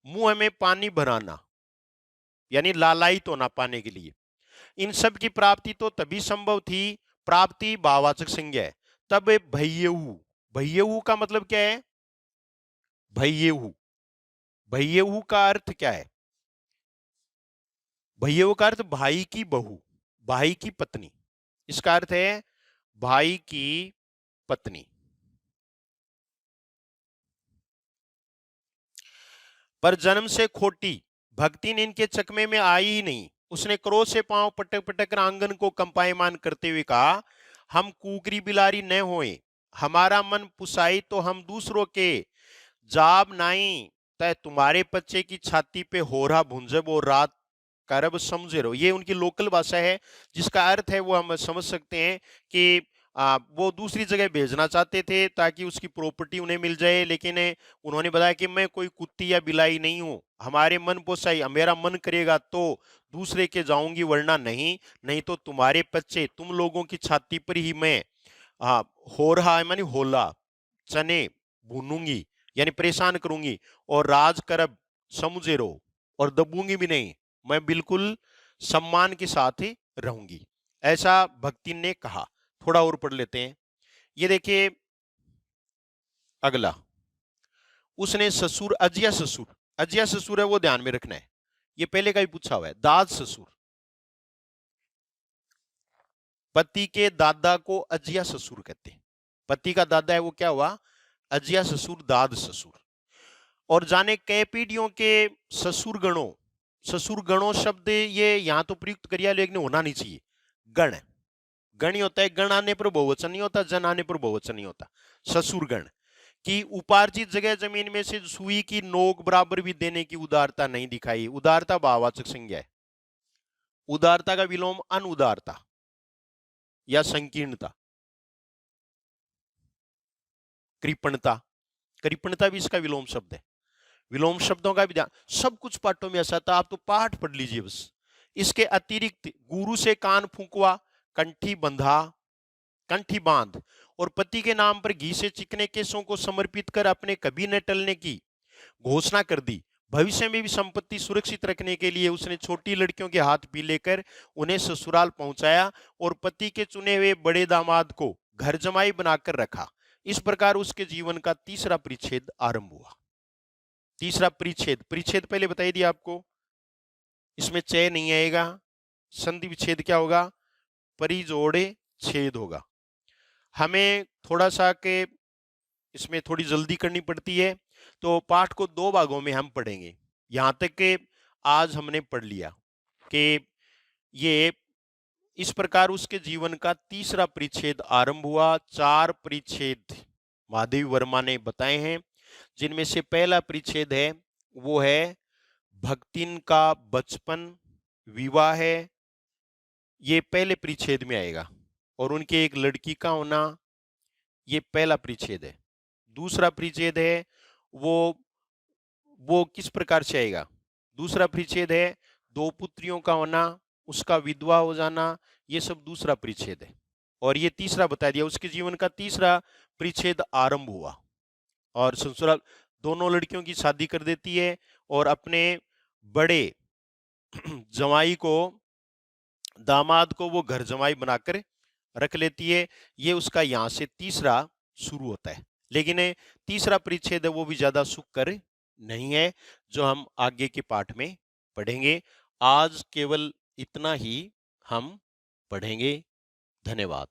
मुंह में पानी भराना यानी लालायित होना पाने के लिए। इन सब की प्राप्ति तो तभी संभव थी, प्राप्ति भाववाचक संज्ञा है, तब भैयऊ। भैयऊ का मतलब क्या है? भैयऊ, भैयऊ का अर्थ क्या है? भैयऊ का अर्थ भाई की बहू, भाई की पत्नी। इसका अर्थ है भाई की पत्नी। पर जन्म से खोटी भक्तिन इनके चकमे में आई ही नहीं। उसने क्रोध से पांव पटक पटक कर आंगन को कंपायमान करते हुए कहा, हम कुकरी बिलारी न होए, हमारा मन पुसाई तो हम दूसरों के जाब नाई, तय तुम्हारे बच्चे की छाती पे होरा भुंजब और रात करब समझे रहो। ये उनकी लोकल भाषा है, जिसका अर्थ है वो हम समझ सकते हैं कि वो दूसरी जगह भेजना चाहते थे ताकि उसकी प्रॉपर्टी उन्हें मिल जाए, लेकिन उन्होंने बताया कि मैं कोई कुत्ती या बिलाई नहीं हूं, हमारे मन पोसाई, मेरा मन करेगा तो दूसरे के जाऊंगी, वरना नहीं। नहीं तो तुम्हारे बच्चे, तुम लोगों की छाती पर ही मैं हो रहा है मानी होला, चने भूनूंगी यानी परेशान करूंगी, और राज करब समझे रहो, और दबूंगी भी नहीं, मैं बिल्कुल सम्मान के साथ ही रहूंगी, ऐसा भक्ति ने कहा। थोड़ा और पढ़ लेते हैं, ये देखिए अगला। उसने ससुर, अजिया ससुर, अजिया ससुर है वो ध्यान में रखना है, ये पहले का ही पूछा हुआ है। दाद ससुर, पति के दादा को अजिया ससुर कहते हैं। पति का दादा है वो क्या हुआ? अजिया ससुर, दाद ससुर। और जाने कई पीढ़ियों के ससुर गणों, ससुर गणों शब्द ये यहां तो प्रयुक्त करिया लेकिन होना नहीं चाहिए। गण, गण ही होता है, गण आने पर बहुवचन नहीं होता, जन आने पर बहुवचन नहीं होता। ससुर गण की उपार्जित जगह जमीन में से सुई की नोक बराबर भी देने की उदारता नहीं दिखाई। उदारता भाववाचक संज्ञा है। उदारता का विलोम अनुदारता या संकीर्णता। कृपणता, कृपणता भी इसका विलोम शब्द है। विलोम शब्दों का भी ध्यान, सब कुछ पाठों में ऐसा था, आप तो पाठ पढ़ लीजिए बस। इसके अतिरिक्त गुरु से कान फूंकवा, कंठी बंधा, कंठी बांध, और पति के नाम पर घी से चिकने केसों को समर्पित कर अपने कभी न टलने की घोषणा कर दी। भविष्य में भी संपत्ति सुरक्षित रखने के लिए उसने छोटी लड़कियों के हाथ भी लेकर उन्हें ससुराल पहुंचाया और पति के चुने हुए बड़े दामाद को घर जमाई बनाकर रखा। इस प्रकार उसके जीवन का तीसरा परिच्छेद आरंभ हुआ। तीसरा परिच्छेद, परिच्छेद पहले बताई दिया आपको, इसमें चय नहीं आएगा। संधि विच्छेद क्या होगा? परिजोड़े छेद होगा। हमें थोड़ा सा के इसमें थोड़ी जल्दी करनी पड़ती है, तो पाठ को दो भागों में हम पढ़ेंगे। यहां तक के आज हमने पढ़ लिया कि ये इस प्रकार उसके जीवन का तीसरा परिच्छेद आरंभ हुआ। 4 परिच्छेद महादेवी वर्मा ने बताए हैं, जिनमें से पहला परिच्छेद है वो है भक्तिन का बचपन, विवाह है, ये पहले परिच्छेद में आएगा, और उनके एक लड़की का होना, ये पहला परिच्छेद है। दूसरा परिच्छेद है वो किस प्रकार से आएगा? दूसरा परिच्छेद है दो पुत्रियों का होना, उसका विधवा हो जाना, ये सब दूसरा परिच्छेद है। और ये तीसरा बता दिया, उसके जीवन का तीसरा परिच्छेद आरंभ हुआ, और ससुराल दोनों लड़कियों की शादी कर देती है और अपने बड़े जमाई को, दामाद को वो घर जमाई बनाकर रख लेती है। ये उसका यहाँ से तीसरा शुरू होता है। लेकिन ये तीसरा परिच्छेद है वो भी ज्यादा सुखकर नहीं है, जो हम आगे के पाठ में पढ़ेंगे। आज केवल इतना ही हम पढ़ेंगे। धन्यवाद।